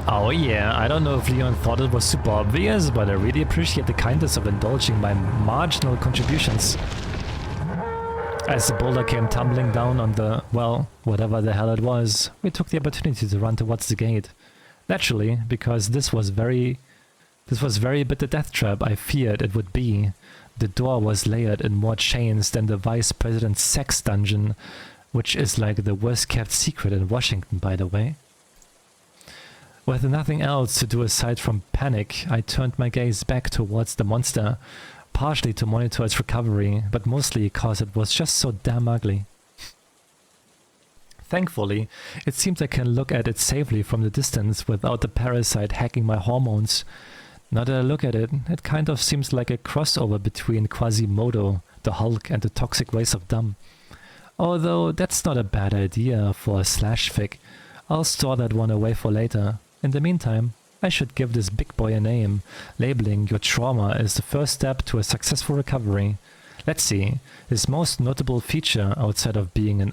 Oh yeah, I don't know if Leon thought it was super obvious, but I really appreciate the kindness of indulging my marginal contributions. As the boulder came tumbling down on the, well, whatever the hell it was, we took the opportunity to run towards the gate. Naturally, because this was very bit the death trap I feared it would be. The door was layered in more chains than the Vice President's sex dungeon, which is like the worst kept secret in Washington, by the way. With nothing else to do aside from panic, I turned my gaze back towards the monster, partially to monitor its recovery, but mostly because it was just so damn ugly. Thankfully, it seems I can look at it safely from the distance without the parasite hacking my hormones. Now that I look at it, it kind of seems like a crossover between Quasimodo, the Hulk, and the Toxic Waste of Dumb. Although that's not a bad idea for a slash fic. I'll store that one away for later. In the meantime, I should give this big boy a name. Labeling your trauma is the first step to a successful recovery. Let's see, his most notable feature outside of being an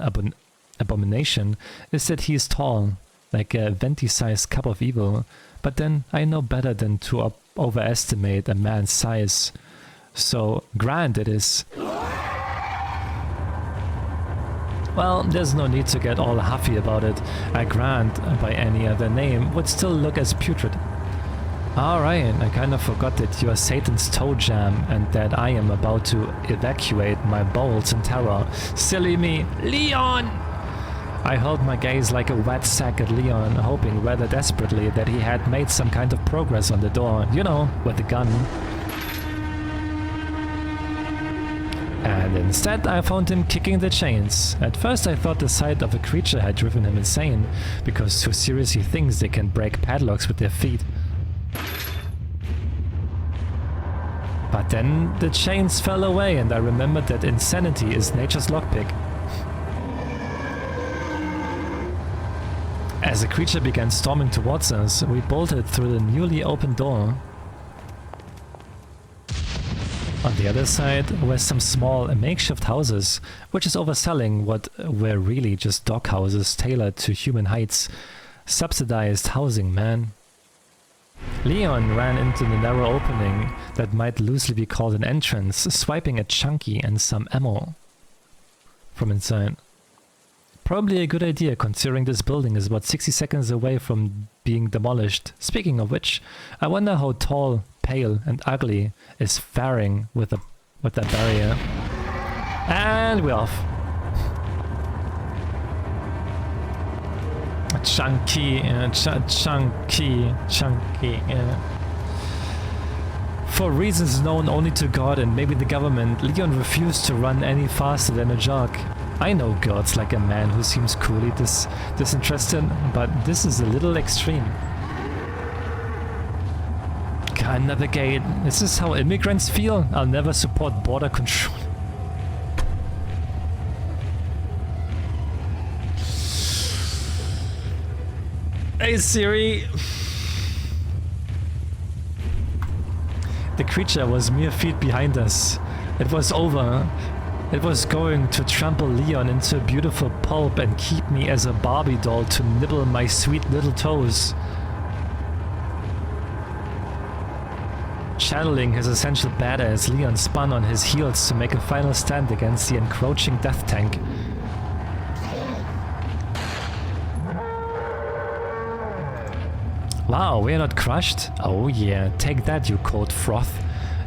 abomination is that he is tall, like a venti-sized cup of evil. But then I know better than to overestimate a man's size. So, Grant it is. Well, there's no need to get all huffy about it. A Grant, by any other name, would still look as putrid. Alright, I kind of forgot that you are Satan's toe jam and that I am about to evacuate my bowels in terror. Silly me, Leon! I held my gaze like a wet sack at Leon, hoping rather desperately that he had made some kind of progress on the door, you know, with the gun. And instead I found him kicking the chains. At first I thought the sight of a creature had driven him insane, because who seriously thinks they can break padlocks with their feet? But then the chains fell away and I remembered that insanity is nature's lockpick. As the creature began storming towards us, we bolted through the newly opened door. On the other side were some small makeshift houses, which is overselling what were really just dog houses tailored to human heights. Subsidized housing, man. Leon ran into the narrow opening that might loosely be called an entrance, swiping a chunky and some ammo from inside. Probably a good idea considering this building is about 60 seconds away from being demolished. Speaking of which, I wonder how tall, pale and ugly is faring with that barrier. And we're off. Chunky. For reasons known only to God and maybe the government, Leon refused to run any faster than a jog. I know girls like a man who seems coolly disinterested, but this is a little extreme. Can't navigate. Is this how immigrants feel? I'll never support border control. Hey Siri. The creature was mere feet behind us. It was over. It was going to trample Leon into a beautiful pulp and keep me as a Barbie doll to nibble my sweet little toes. Channeling his essential badass, Leon spun on his heels to make a final stand against the encroaching death tank. Wow, we're not crushed? Oh yeah, take that, you cold froth.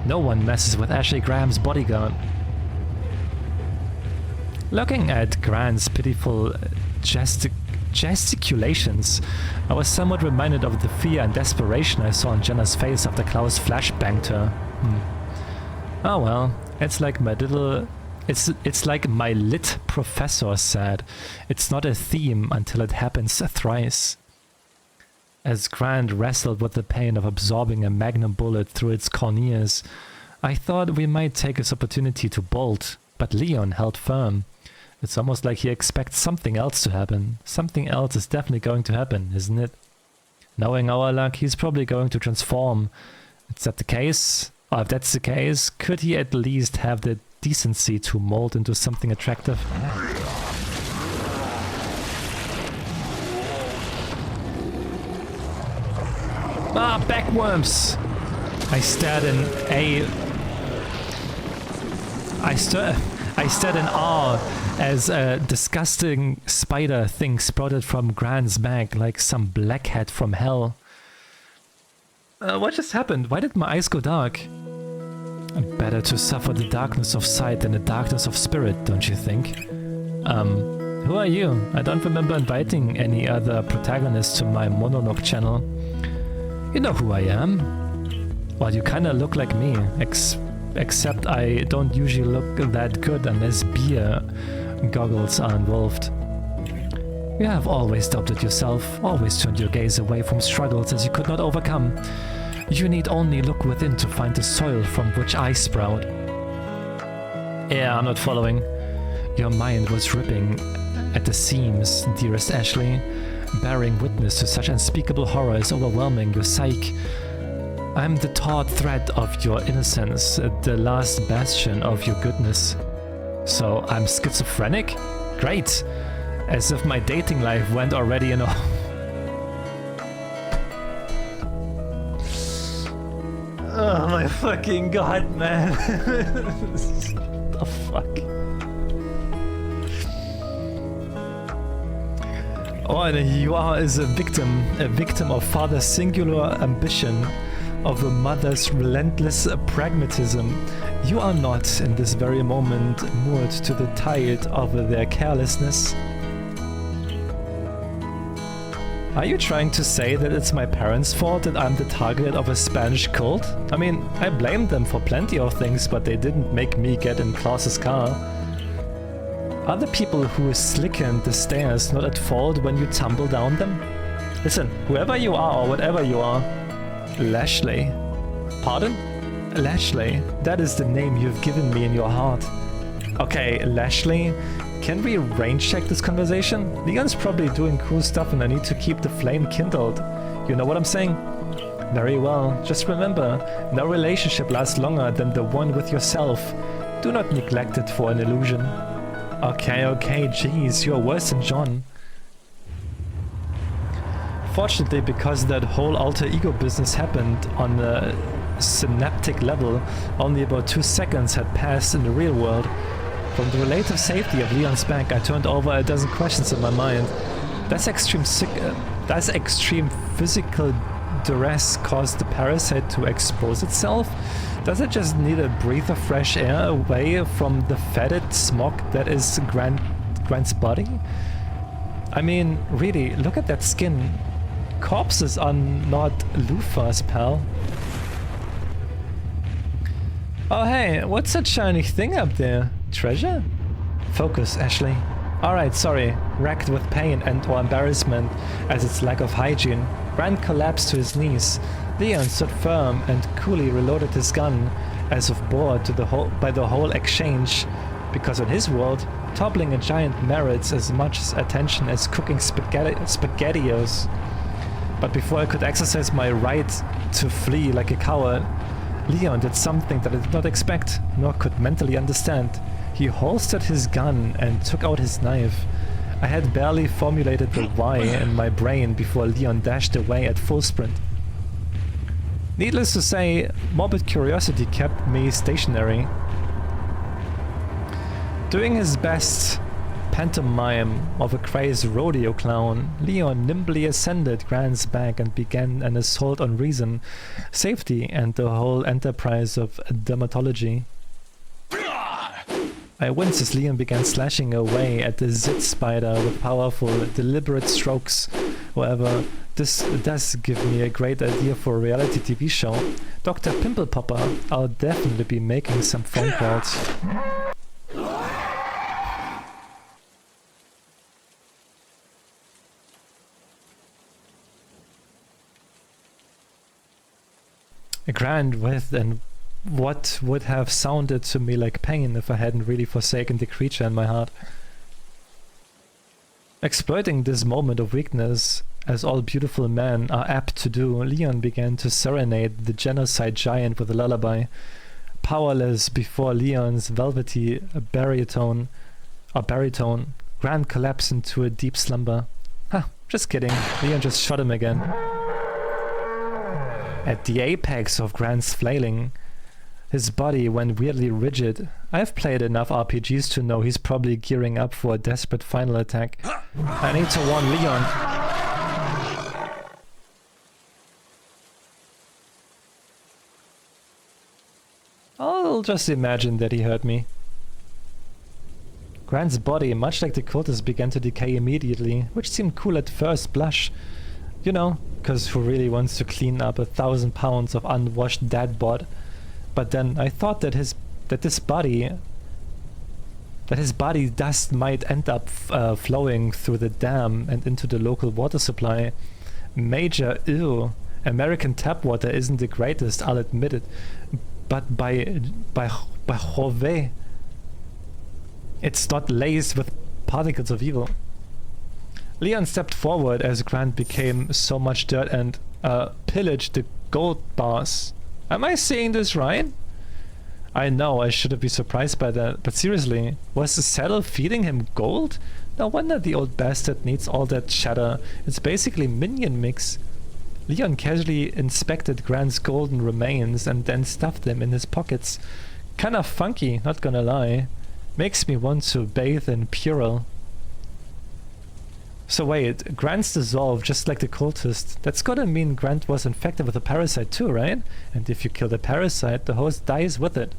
No one messes with Ashley Graham's bodyguard. Looking at Grant's pitiful gesticulations, I was somewhat reminded of the fear and desperation I saw on Jenna's face after Klaus flashbanged her. Oh well, it's like my lit professor said, it's not a theme until it happens thrice. As Grant wrestled with the pain of absorbing a magnum bullet through its corneas, I thought we might take this opportunity to bolt, but Leon held firm. It's almost like he expects something else to happen. Something else is definitely going to happen, isn't it? Knowing our luck, he's probably going to transform. Is that the case? Or if that's the case, could he at least have the decency to mold into something attractive? Ah, backworms! I stared in awe as a disgusting spider thing sprouted from Grant's back like some blackhead from hell. What just happened? Why did my eyes go dark? Better to suffer the darkness of sight than the darkness of spirit, don't you think? Who are you? I don't remember inviting any other protagonists to my monologue channel. You know who I am. Well, you kinda look like me, except I don't usually look that good unless beer goggles are involved. You have always doubted yourself, always turned your gaze away from struggles as you could not overcome. You need only look within to find the soil from which I sprout. Yeah, I'm not following. Your mind was ripping at the seams, dearest Ashley. Bearing witness to such unspeakable horror is overwhelming your psyche. I'm the taut thread of your innocence, the last bastion of your goodness. So I'm schizophrenic? Great! As if my dating life went already in a... Oh my fucking god, man. The fuck? Oh, and you are as a victim of father's singular ambition, of a mother's relentless pragmatism. You are not, in this very moment, moored to the tide of their carelessness. Are you trying to say that it's my parents' fault that I'm the target of a Spanish cult? I mean, I blame them for plenty of things, but they didn't make me get in Klaus's car. Are the people who slickened the stairs not at fault when you tumble down them? Listen, whoever you are or whatever you are, Lashley. Pardon? Lashley. That is the name you've given me in your heart. Okay, Lashley. Can we range check this conversation? Leon's probably doing cool stuff and I need to keep the flame kindled. You know what I'm saying? Very well. Just remember, no relationship lasts longer than the one with yourself. Do not neglect it for an illusion. Okay, jeez, you're worse than John. Fortunately, because that whole alter ego business happened on a synaptic level, only about 2 seconds had passed in the real world. From the relative safety of Leon's back, I turned over a dozen questions in my mind. Does extreme physical duress cause the parasite to expose itself? Does it just need a breath of fresh air away from the fetid smog that is Grant's body? I mean, really, look at that skin. Corpses are not loofahs, pal. Oh hey, what's that shiny thing up there? Treasure? Focus, Ashley. Alright, sorry. Racked with pain and or embarrassment as its lack of hygiene, Grant collapsed to his knees. Leon stood firm and coolly reloaded his gun, as if bored by the whole exchange, because in his world, toppling a giant merits as much attention as cooking spaghettios. But before I could exercise my right to flee like a coward, Leon did something that I did not expect, nor could mentally understand. He holstered his gun and took out his knife. I had barely formulated the why in my brain before Leon dashed away at full sprint. Needless to say, morbid curiosity kept me stationary. Doing his best pantomime of a crazed rodeo clown, Leon nimbly ascended Grant's back and began an assault on reason, safety, and the whole enterprise of dermatology. I winced as Leon began slashing away at the zit spider with powerful, deliberate strokes. However, this does give me a great idea for a reality TV show. Dr. Pimple Popper, I'll definitely be making some phone calls. Grant with and what would have sounded to me like pain if I hadn't really forsaken the creature in my heart. Exploiting this moment of weakness, as all beautiful men are apt to do, Leon began to serenade the genocide giant with a lullaby. Powerless before Leon's velvety baritone, Grant collapsed into a deep slumber. Just kidding. Leon just shot him again. At the apex of Grant's flailing, his body went weirdly rigid. I've played enough RPGs to know he's probably gearing up for a desperate final attack. I need to warn Leon. I'll just imagine that he heard me. Grant's body, much like the cultist, began to decay immediately, which seemed cool at first blush. You know, because who really wants to clean up 1,000 pounds of unwashed dad bod? But then I thought that his body dust might end up flowing through the dam and into the local water supply. Major ew. American tap water isn't the greatest, I'll admit it. But by Jove, it's not laced with particles of evil. Leon stepped forward as Grant became so much dirt and pillaged the gold bars. Am I saying this right? I know I shouldn't be surprised by that, but seriously, was the saddle feeding him gold? No wonder the old bastard needs all that chatter. It's basically minion mix. Leon casually inspected Grant's golden remains and then stuffed them in his pockets. Kinda funky, not gonna lie. Makes me want to bathe in Purell. So wait, Grant's dissolved just like the cultist. That's gotta mean Grant was infected with a parasite too, right? And if you kill the parasite, the host dies with it.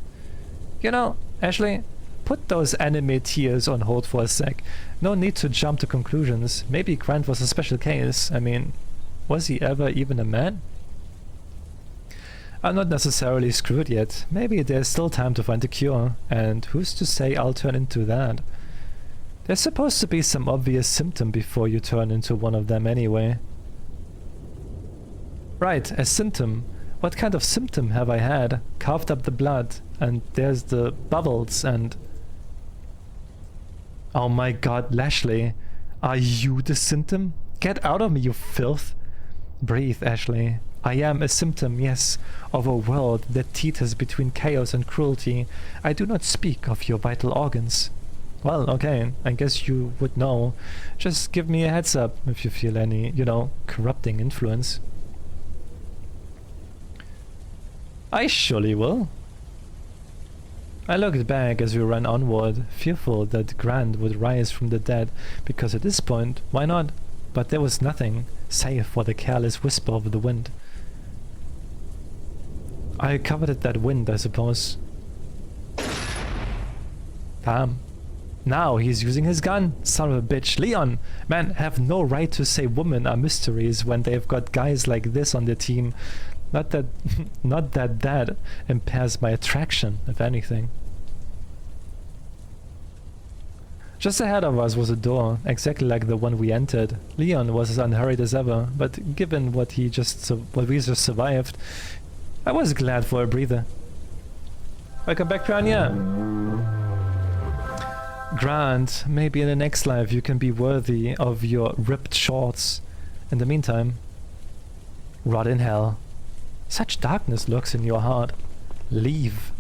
You know, Ashley, put those anime tears on hold for a sec. No need to jump to conclusions. Maybe Grant was a special case. I mean, was he ever even a man? I'm not necessarily screwed yet. Maybe there's still time to find a cure. And who's to say I'll turn into that? There's supposed to be some obvious symptom before you turn into one of them anyway. Right, a symptom. What kind of symptom have I had? Coughed up the blood, and there's the bubbles, and... Oh my god, Lashley. Are you the symptom? Get out of me, you filth. Breathe, Ashley. I am a symptom, yes, of a world that teeters between chaos and cruelty. I do not speak of your vital organs. Well, okay, I guess you would know. Just give me a heads up if you feel any, you know, corrupting influence. I surely will. I looked back as we ran onward, fearful that Grant would rise from the dead, because at this point, why not? But there was nothing, save for the careless whisper of the wind. I coveted that wind, I suppose. Damn. Now he's using his gun, son of a bitch. Leon, man, have no right to say women are mysteries when they've got guys like this on their team. Not that impairs my attraction, if anything. Just ahead of us was a door, exactly like the one we entered. Leon was as unhurried as ever, but given what we just survived, I was glad for a breather. Welcome back, Piranha! Grant, maybe in the next life you can be worthy of your ripped shorts. In the meantime, rot in hell. Such darkness lurks in your heart. Leave.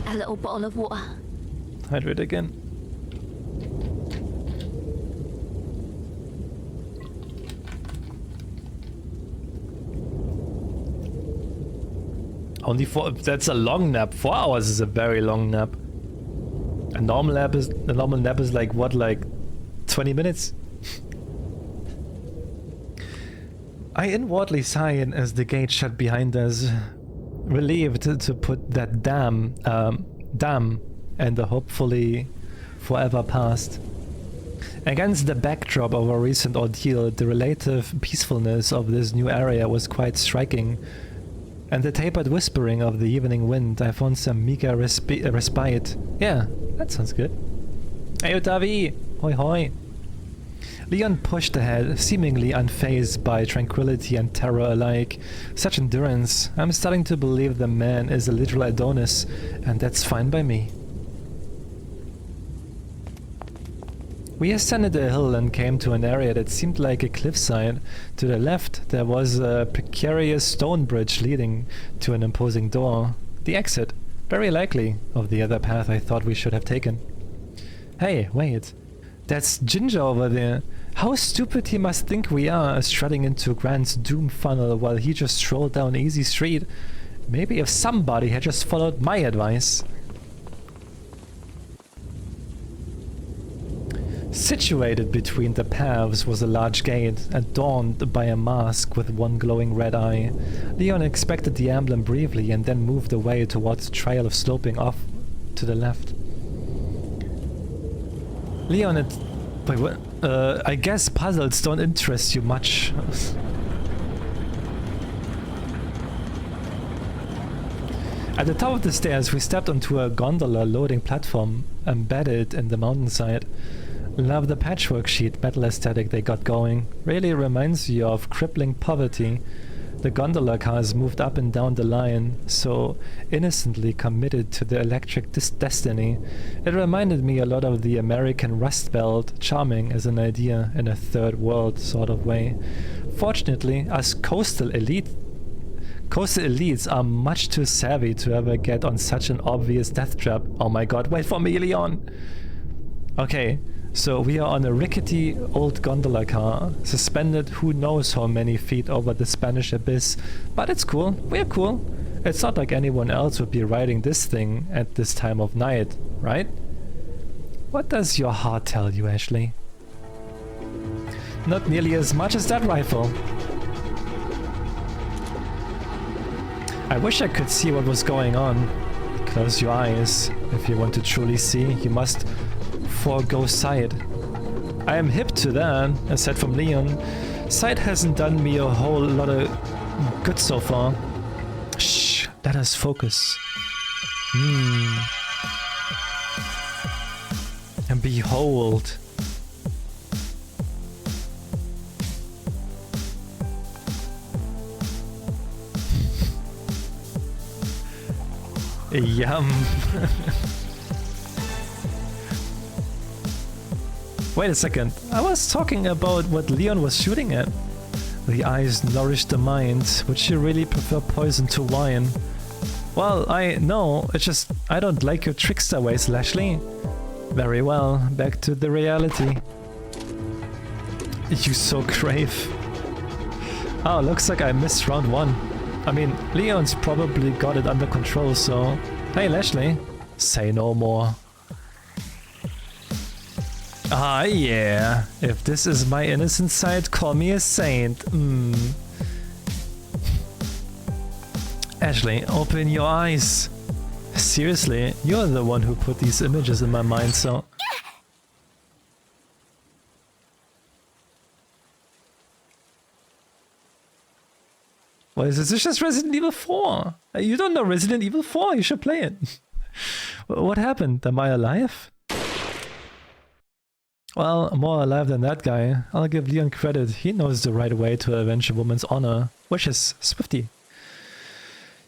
A little bottle of water. Hydrate again. Only 4, that's a long nap. 4 hours is a very long nap. A normal nap is like what, like 20 minutes? I inwardly sighed as the gate shut behind us, relieved to put that damn in the hopefully forever past. Against the backdrop of our recent ordeal, the relative peacefulness of this new area was quite striking. And the tapered whispering of the evening wind, I found some meager respite. Yeah, that sounds good. Hey, Otavi! Hoi hoi! Leon pushed ahead, seemingly unfazed by tranquility and terror alike. Such endurance. I'm starting to believe the man is a literal Adonis, and that's fine by me. We ascended a hill and came to an area that seemed like a cliffside. To the left, there was a precarious stone bridge leading to an imposing door. The exit. Very likely of the other path I thought we should have taken. Hey, wait. That's Ginger over there. How stupid he must think we are, strutting into Grant's doom funnel while he just strolled down easy street. Maybe if somebody had just followed my advice. Situated between the paths was a large gate, adorned by a mask with one glowing red eye. Leon inspected the emblem briefly and then moved away towards the trail of sloping off to the left. Leon, wait, what? I guess puzzles don't interest you much. At the top of the stairs, we stepped onto a gondola loading platform embedded in the mountainside. Love the patchwork sheet metal aesthetic they got going. Really reminds you of crippling poverty. The gondola cars moved up and down the line, so innocently committed to the electric destiny. It reminded me a lot of the American Rust Belt, charming as an idea in a third world sort of way. Fortunately, us coastal elites are much too savvy to ever get on such an obvious death trap. Oh my god, wait for me, Leon! Okay, so we are on a rickety old gondola car, suspended who knows how many feet over the Spanish abyss, but it's cool, we're cool. It's not like anyone else would be riding this thing at this time of night, right? What does your heart tell you, Ashley? Not nearly as much as that rifle. I wish I could see what was going on. Close your eyes. If you want to truly see, you must forego sight. I am hip to that, aside from Leon. Sight hasn't done me a whole lot of good so far. Shh, let us focus. And behold. Yum. Wait a second, I was talking about what Leon was shooting at. The eyes nourish the mind. Would you really prefer poison to wine? Well, I know, it's just I don't like your trickster ways, Lashley. Very well, back to the reality. You so crave. Oh, looks like I missed round 1. I mean, Leon's probably got it under control, so... Hey, Lashley. Say no more. Ah, yeah. If this is my innocent side, call me a saint. Ashley, open your eyes. Seriously, you're the one who put these images in my mind, so... Why is this just Resident Evil 4? You don't know Resident Evil 4, you should play it. What happened? Am I alive? Well, more alive than that guy. I'll give Leon credit, he knows the right way to avenge a woman's honor, which is Swifty.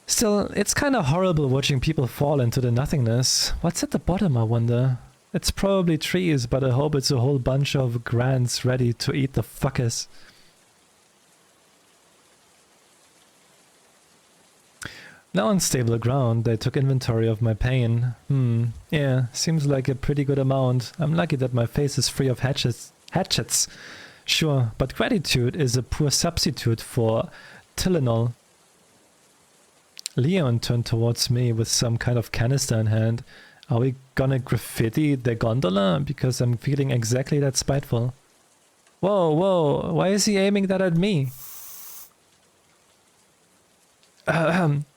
Still, it's kinda horrible watching people fall into the nothingness. What's at the bottom, I wonder? It's probably trees, but I hope it's a whole bunch of Grants ready to eat the fuckers. Now on stable ground, I took inventory of my pain. Yeah, seems like a pretty good amount. I'm lucky that my face is free of hatchets. Sure, but gratitude is a poor substitute for Tylenol. Leon turned towards me with some kind of canister in hand. Are we gonna graffiti the gondola? Because I'm feeling exactly that spiteful. Whoa, why is he aiming that at me?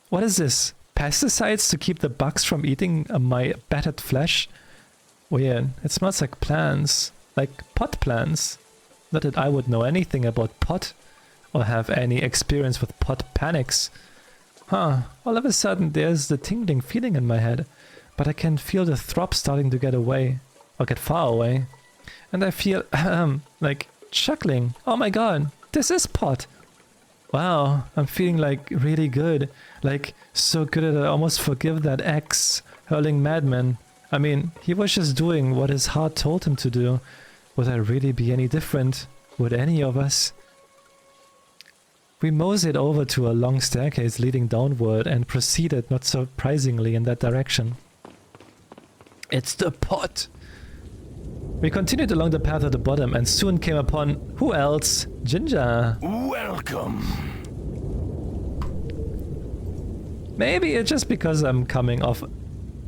What is this? Pesticides to keep the bugs from eating my battered flesh? Weird. It smells like plants. Like pot plants. Not that I would know anything about pot. Or have any experience with pot panics. Huh. All of a sudden there's the tingling feeling in my head. But I can feel the throb starting to get away. Or get far away. And I feel, like chuckling. Oh my god. This is pot. Wow, I'm feeling like really good. Like so good that I almost forgive that ex-hurling madman. I mean, he was just doing what his heart told him to do. Would I really be any different? Would any of us? We moseyed over to a long staircase leading downward and proceeded, not surprisingly, in that direction. It's the pot! We continued along the path at the bottom and soon came upon, who else? Ginger! Welcome. Maybe it's just because I'm coming off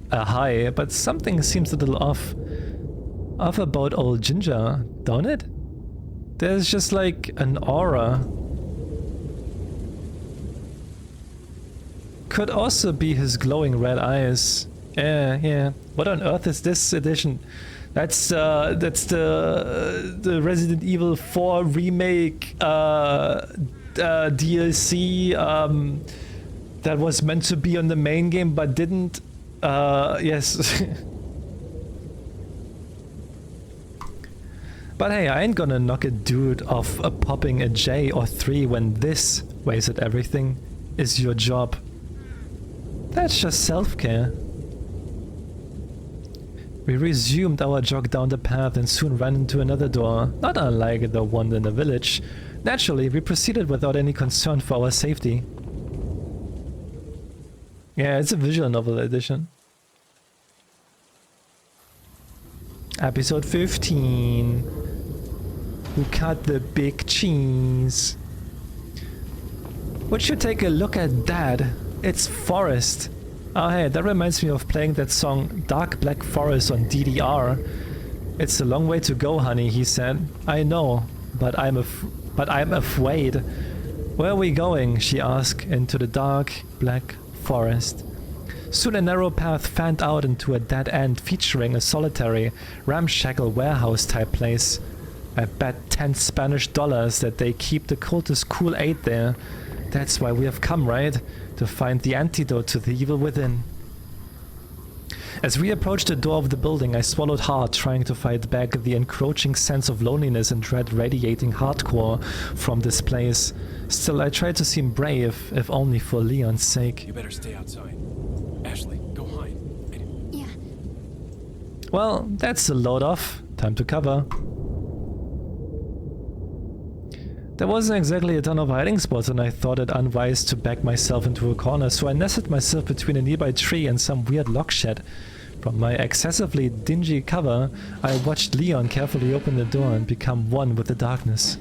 a high, but something seems a little off. Off about old Ginger, don't it? There's just like an aura. Could also be his glowing red eyes. Yeah. What on earth is this edition? That's the Resident Evil 4 remake DLC that was meant to be on the main game but didn't. Yes. But hey, I ain't gonna knock a dude off popping a J or 3 when this, wasted everything, is your job. That's just self-care. We resumed our jog down the path and soon ran into another door, not unlike the one in the village. Naturally, we proceeded without any concern for our safety. Yeah, it's a visual novel edition. Episode 15. Who cut the big cheese? Would you take a look at that? It's Forest. Oh hey, that reminds me of playing that song Dark Black Forest on DDR. It's a long way to go, honey, he said. I know, but I'm afraid. Where are we going? She asked. Into the dark black forest. Soon a narrow path fanned out into a dead end featuring a solitary, ramshackle warehouse type place. I bet 10 Spanish dollars that they keep the cultist Kool-Aid there. That's why we have come, right? To find the antidote to the evil within. As we approached the door of the building, I swallowed hard, trying to fight back the encroaching sense of loneliness and dread radiating hardcore from this place. Still, I tried to seem brave, if only for Leon's sake. You better stay outside. Ashley, go hide. Yeah. Well, that's a load off. Time to cover. There wasn't exactly a ton of hiding spots and I thought it unwise to back myself into a corner, so I nested myself between a nearby tree and some weird log shed. From my excessively dingy cover, I watched Leon carefully open the door and become one with the darkness.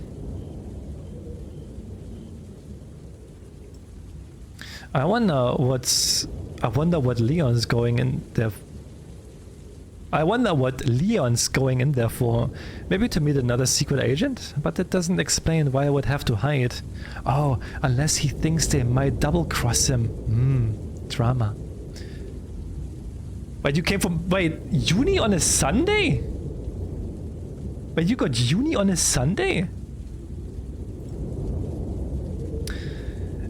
I wonder what Leon's going in there. I wonder what Leon's going in there for. Maybe to meet another secret agent? But that doesn't explain why I would have to hide. Oh, unless he thinks they might double-cross him. Drama. Wait, you came from... Wait, uni on a Sunday? Wait, you got uni on a Sunday?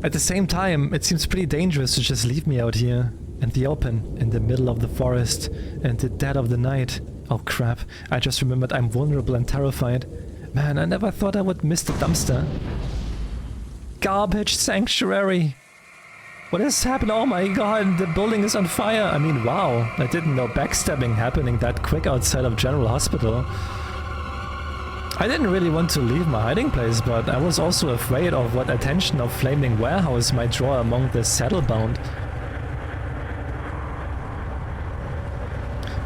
At the same time, it seems pretty dangerous to just leave me out here. In the open, in the middle of the forest, in the dead of the night. Oh crap, I just remembered I'm vulnerable and terrified. Man, I never thought I would miss the dumpster. Garbage sanctuary! What has happened? Oh my god, the building is on fire! I mean, wow, I didn't know backstabbing happening that quick outside of General Hospital. I didn't really want to leave my hiding place, but I was also afraid of what attention a flaming warehouse might draw among the saddlebound.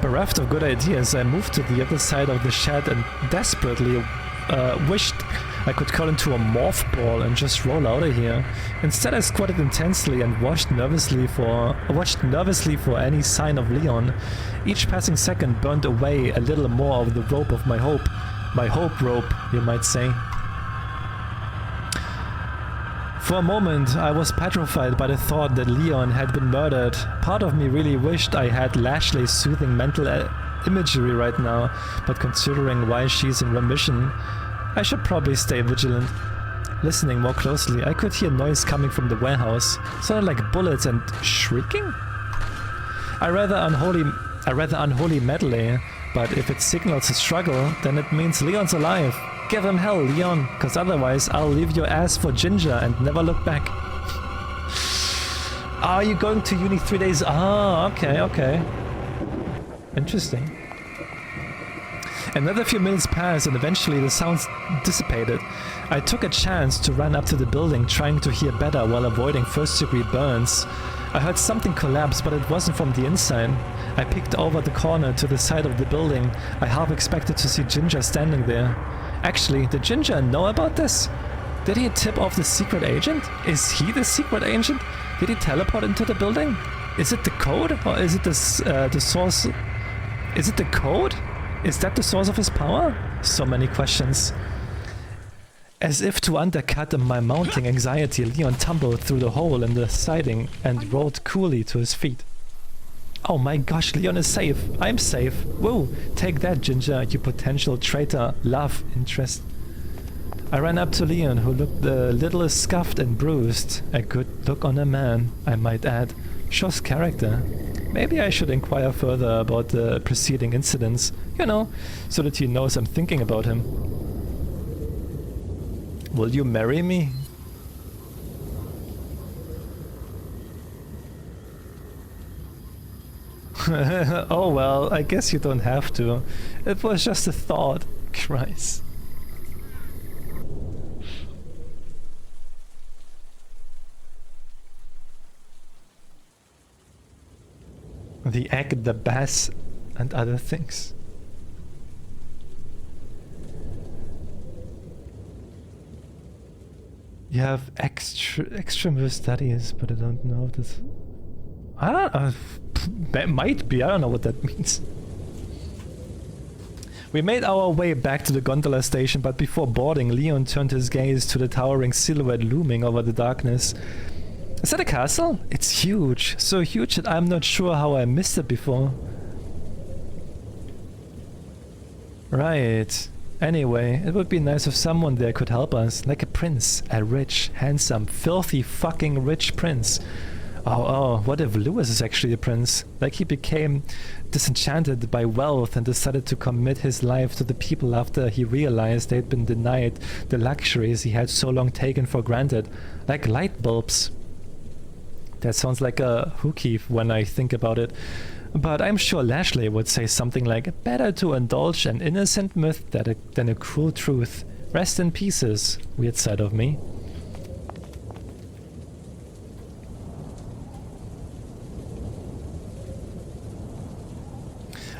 Bereft of good ideas, I moved to the other side of the shed and desperately wished I could curl into a morph ball and just roll out of here. Instead, I squatted intensely and watched nervously for any sign of Leon. Each passing second burned away a little more of the rope of my hope. My hope rope, you might say. For a moment, I was petrified by the thought that Leon had been murdered. Part of me really wished I had Lashley's soothing mental imagery right now, but considering why she's in remission, I should probably stay vigilant. Listening more closely, I could hear noise coming from the warehouse, sounded like bullets and shrieking? A rather unholy medley, but if it signals a struggle, then it means Leon's alive. Give him hell, Leon, cause otherwise I'll leave your ass for Ginger and never look back. Are you going to uni 3 days? Ah, okay. Interesting. Another few minutes passed and eventually the sounds dissipated. I took a chance to run up to the building, trying to hear better while avoiding first-degree burns. I heard something collapse, but it wasn't from the inside. I peeked over the corner to the side of the building. I half expected to see Ginger standing there. Actually, did Ginger know about this? Did he tip off the secret agent? Is he the secret agent? Did he teleport into the building? Is it the code? Or is it the source? Is it the code? Is that the source of his power? So many questions. As if to undercut my mounting anxiety, Leon tumbled through the hole in the siding and rolled coolly to his feet. Oh my gosh, Leon is safe. I'm safe. Whoa, take that, Ginger, you potential traitor. Love interest. I ran up to Leon, who looked a little scuffed and bruised. A good look on a man, I might add. Shows character. Maybe I should inquire further about the preceding incidents, you know, so that he knows I'm thinking about him. Will you marry me? Oh well, I guess you don't have to. It was just a thought. Christ. The egg, the bass, and other things. You have extramural studies, but I don't know if this... I don't know. That might be. I don't know what that means. We made our way back to the gondola station, but before boarding, Leon turned his gaze to the towering silhouette looming over the darkness. Is that a castle? It's huge. So huge that I'm not sure how I missed it before. Right. Anyway, it would be nice if someone there could help us. Like a prince. A rich, handsome, filthy fucking rich prince. Oh, what if Lewis is actually a prince? Like he became disenchanted by wealth and decided to commit his life to the people after he realized they'd been denied the luxuries he had so long taken for granted. Like light bulbs. That sounds like a hooky when I think about it. But I'm sure Lashley would say something like, better to indulge an innocent myth than a cruel truth. Rest in pieces, weird side of me.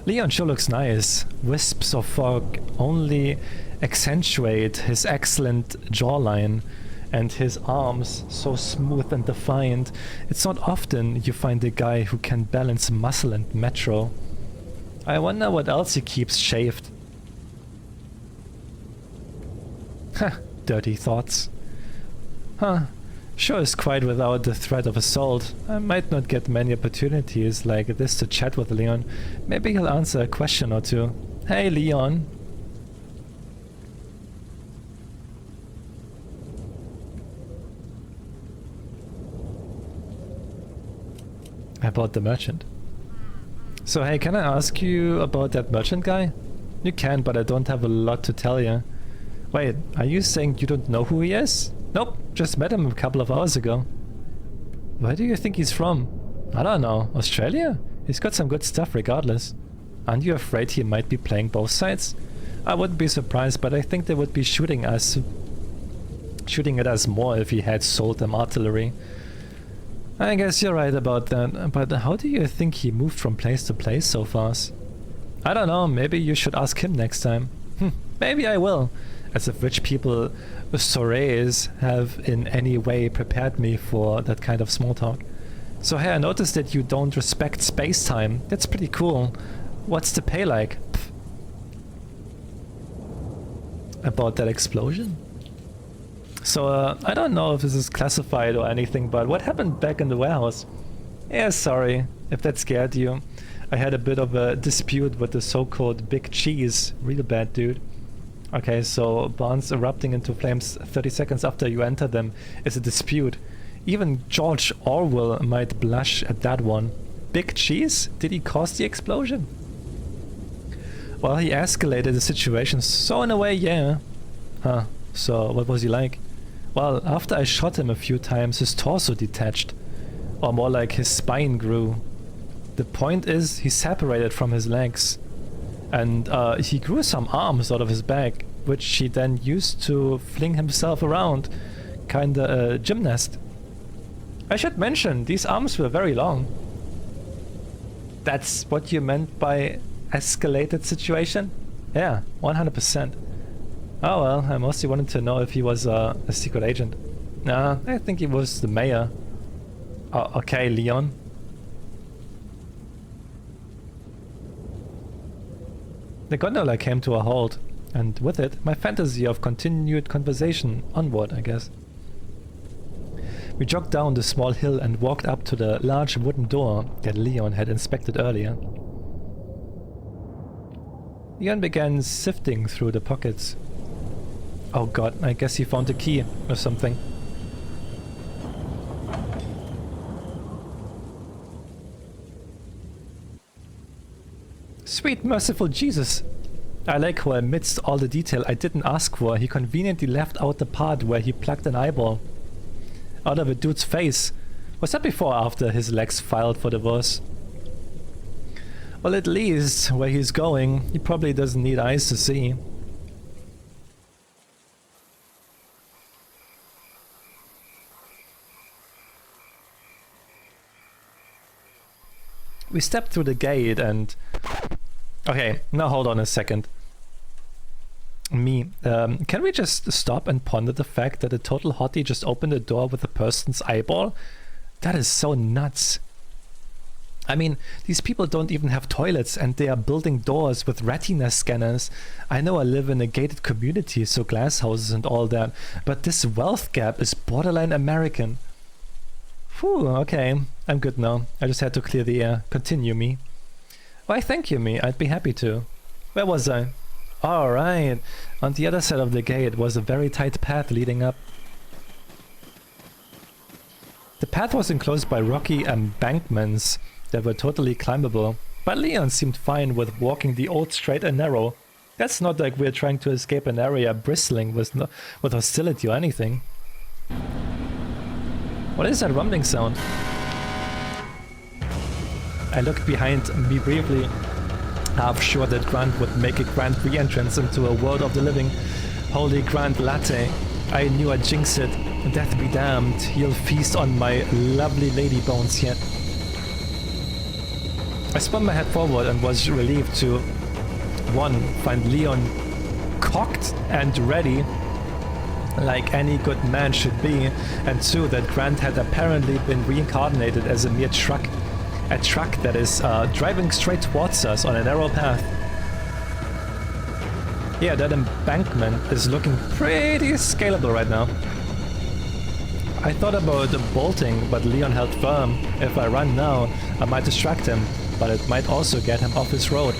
Leon sure looks nice. Wisps of fog only accentuate his excellent jawline and his arms so smooth and defined. It's not often you find a guy who can balance muscle and metro. I wonder what else he keeps shaved. Huh, dirty thoughts. Huh, sure is quite without the threat of assault. I might not get many opportunities like this to chat with Leon. Maybe he'll answer a question or two. Hey, Leon. About the merchant. So hey, can I ask you about that merchant guy? You can, but I don't have a lot to tell you. Wait, are you saying you don't know who he is? Nope, just met him a couple of hours ago. Where do you think he's from? I don't know, Australia? He's got some good stuff regardless. Aren't you afraid he might be playing both sides? I wouldn't be surprised, but I think they would be shooting at us more if he had sold them artillery. I guess you're right about that, but how do you think he moved from place to place so fast? I don't know, maybe you should ask him next time. Maybe I will. As if rich people soirees have in any way prepared me for that kind of small talk. So hey, I noticed that you don't respect space-time. That's pretty cool. What's the pay like? Pff. About that explosion? So, I don't know if this is classified or anything, but what happened back in the warehouse? Yeah, sorry if that scared you. I had a bit of a dispute with the so-called Big Cheese. Real bad dude. Okay, so barns erupting into flames 30 seconds after you enter them is a dispute. Even George Orwell might blush at that one. Big Cheese? Did he cause the explosion? Well, he escalated the situation, so in a way, yeah. Huh, so what was he like? Well, after I shot him a few times, his torso detached. Or more like his spine grew. The point is, he separated from his legs. And he grew some arms out of his back, which he then used to fling himself around, kinda a gymnast. I should mention, these arms were very long. That's what you meant by escalated situation? Yeah, 100%. Oh well, I mostly wanted to know if he was a secret agent. Nah, I think he was the mayor. Oh, okay, Leon. The gondola came to a halt, and with it, my fantasy of continued conversation onward, I guess. We jogged down the small hill and walked up to the large wooden door that Leon had inspected earlier. Leon began sifting through the pockets. Oh god, I guess he found a key or something. Sweet merciful Jesus! I like how amidst all the detail I didn't ask for, he conveniently left out the part where he plucked an eyeball out of a dude's face. Was that before or after his legs filed for divorce? Well, at least where he's going, he probably doesn't need eyes to see. We stepped through the gate and... Okay, now hold on a second. Can we just stop and ponder the fact that a total hottie just opened the door with a person's eyeball? That is so nuts. I mean, these people don't even have toilets and they are building doors with retina scanners. I know I live in a gated community, so glass houses and all that, but this wealth gap is borderline American. Whew, okay, I'm good now. I just had to clear the air. Continue, me. Why, thank you, me. I'd be happy to. Where was I? Alright. On the other side of the gate was a very tight path leading up. The path was enclosed by rocky embankments that were totally climbable, but Leon seemed fine with walking the old straight and narrow. That's not like we're trying to escape an area bristling with hostility or anything. What is that rumbling sound? I looked behind me briefly, half sure that Grant would make a grand re-entrance into a world of the living. Holy Grant Latte. I knew I'd jinx it. Death be damned, he'll feast on my lovely lady bones yet. I spun my head forward and was relieved to 1. Find Leon cocked and ready, like any good man should be, and 2. That Grant had apparently been reincarnated as a mere truck. A truck that is driving straight towards us on a narrow path. Yeah, that embankment is looking pretty scalable right now. I thought about bolting, but Leon held firm. If I run now, I might distract him, but it might also get him off his road.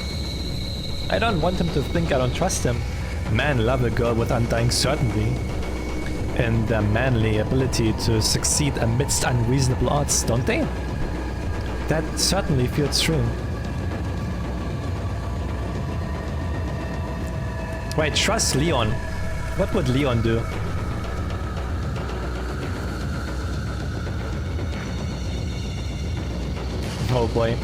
I don't want him to think I don't trust him. Men love a girl with undying certainty and their manly ability to succeed amidst unreasonable odds, don't they? That certainly feels true. Wait, trust Leon. What would Leon do? Oh boy.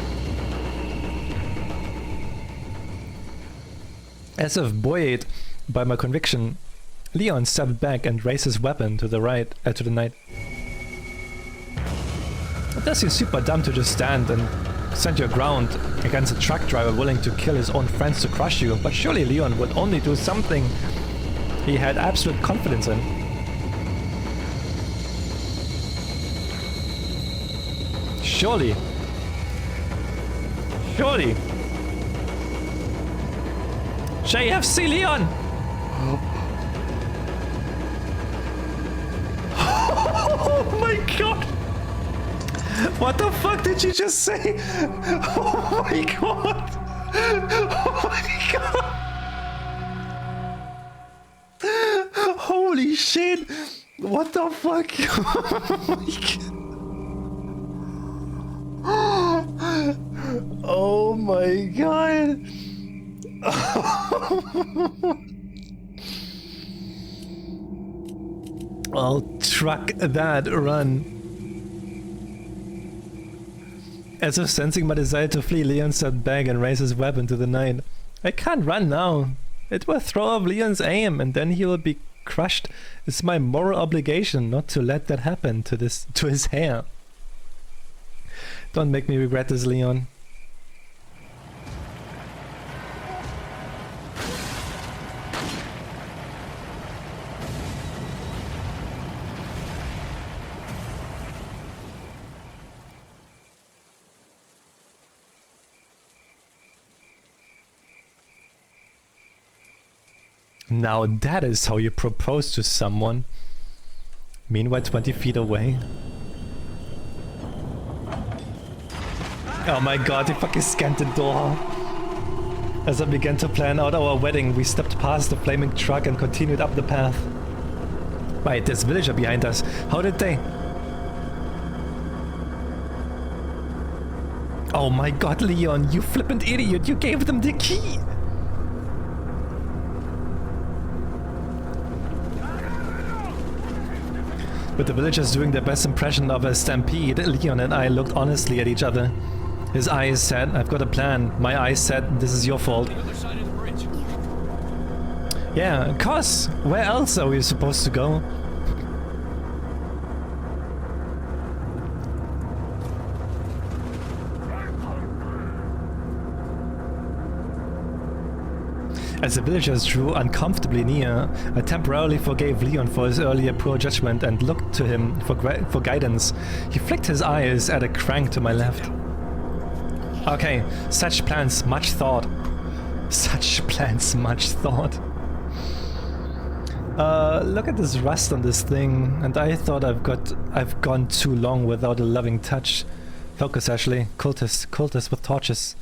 As if buoyed by my conviction, Leon stepped back and raised his weapon to the right, to the night. It does seem super dumb to just stand and stand your ground against a truck driver willing to kill his own friends to crush you, but surely Leon would only do something he had absolute confidence in. Surely. Surely. JFC Leon! Oh my god! What the fuck did you just say? Oh my god! Oh my god! Holy shit! What the fuck? Oh my god! I'll truck that run. As if sensing my desire to flee, Leon stepped back and raised his weapon to the night. I can't run now. It will throw off Leon's aim and then he will be crushed. It's my moral obligation not to let that happen to his hair. Don't make me regret this, Leon. Now that is how you propose to someone. Meanwhile, 20 feet away. Oh my god, he fucking scanned the door. As I began to plan out our wedding, we stepped past the flaming truck and continued up the path. Wait, there's a villager behind us. How did they... Oh my god, Leon, you flippant idiot, you gave them the key! With the villagers doing their best impression of a stampede, Leon and I looked honestly at each other. His eyes said, I've got a plan. My eyes said, this is your fault. The other side of the bridge. Yeah, of course. Where else are we supposed to go? As the villagers drew uncomfortably near, I temporarily forgave Leon for his earlier poor judgment and looked to him for guidance. He flicked his eyes at a crank to my left. Okay, such plans, much thought. Such plans, much thought. Look at this rust on this thing, and I thought I've gone too long without a loving touch. Focus, Ashley. Cultists with torches.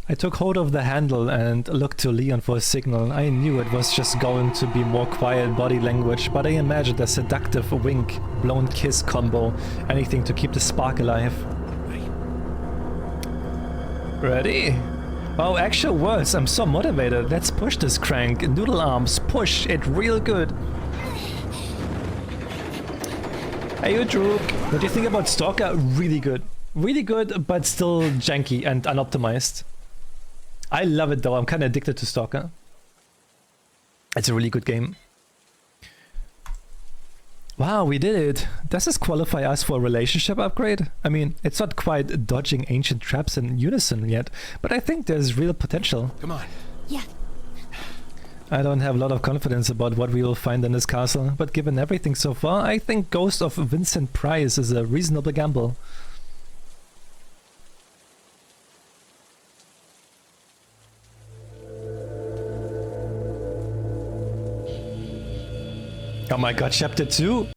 I took hold of the handle and looked to Leon for a signal. I knew it was just going to be more quiet body language, but I imagined a seductive wink, blown kiss combo, anything to keep the spark alive. Ready? Oh, actual words, I'm so motivated. Let's push this crank. Noodle arms, push it real good. Hey, you Droop. What do you think about Stalker? Really good. Really good, but still janky and unoptimized. I love it though, I'm kind of addicted to Stalker. It's a really good game. Wow, we did it. Does this qualify us for a relationship upgrade? I mean, it's not quite dodging ancient traps in unison yet, but I think there's real potential. Come on. Yeah. I don't have a lot of confidence about what we will find in this castle, but given everything so far, I think Ghost of Vincent Price is a reasonable gamble. Oh my god, chapter 2?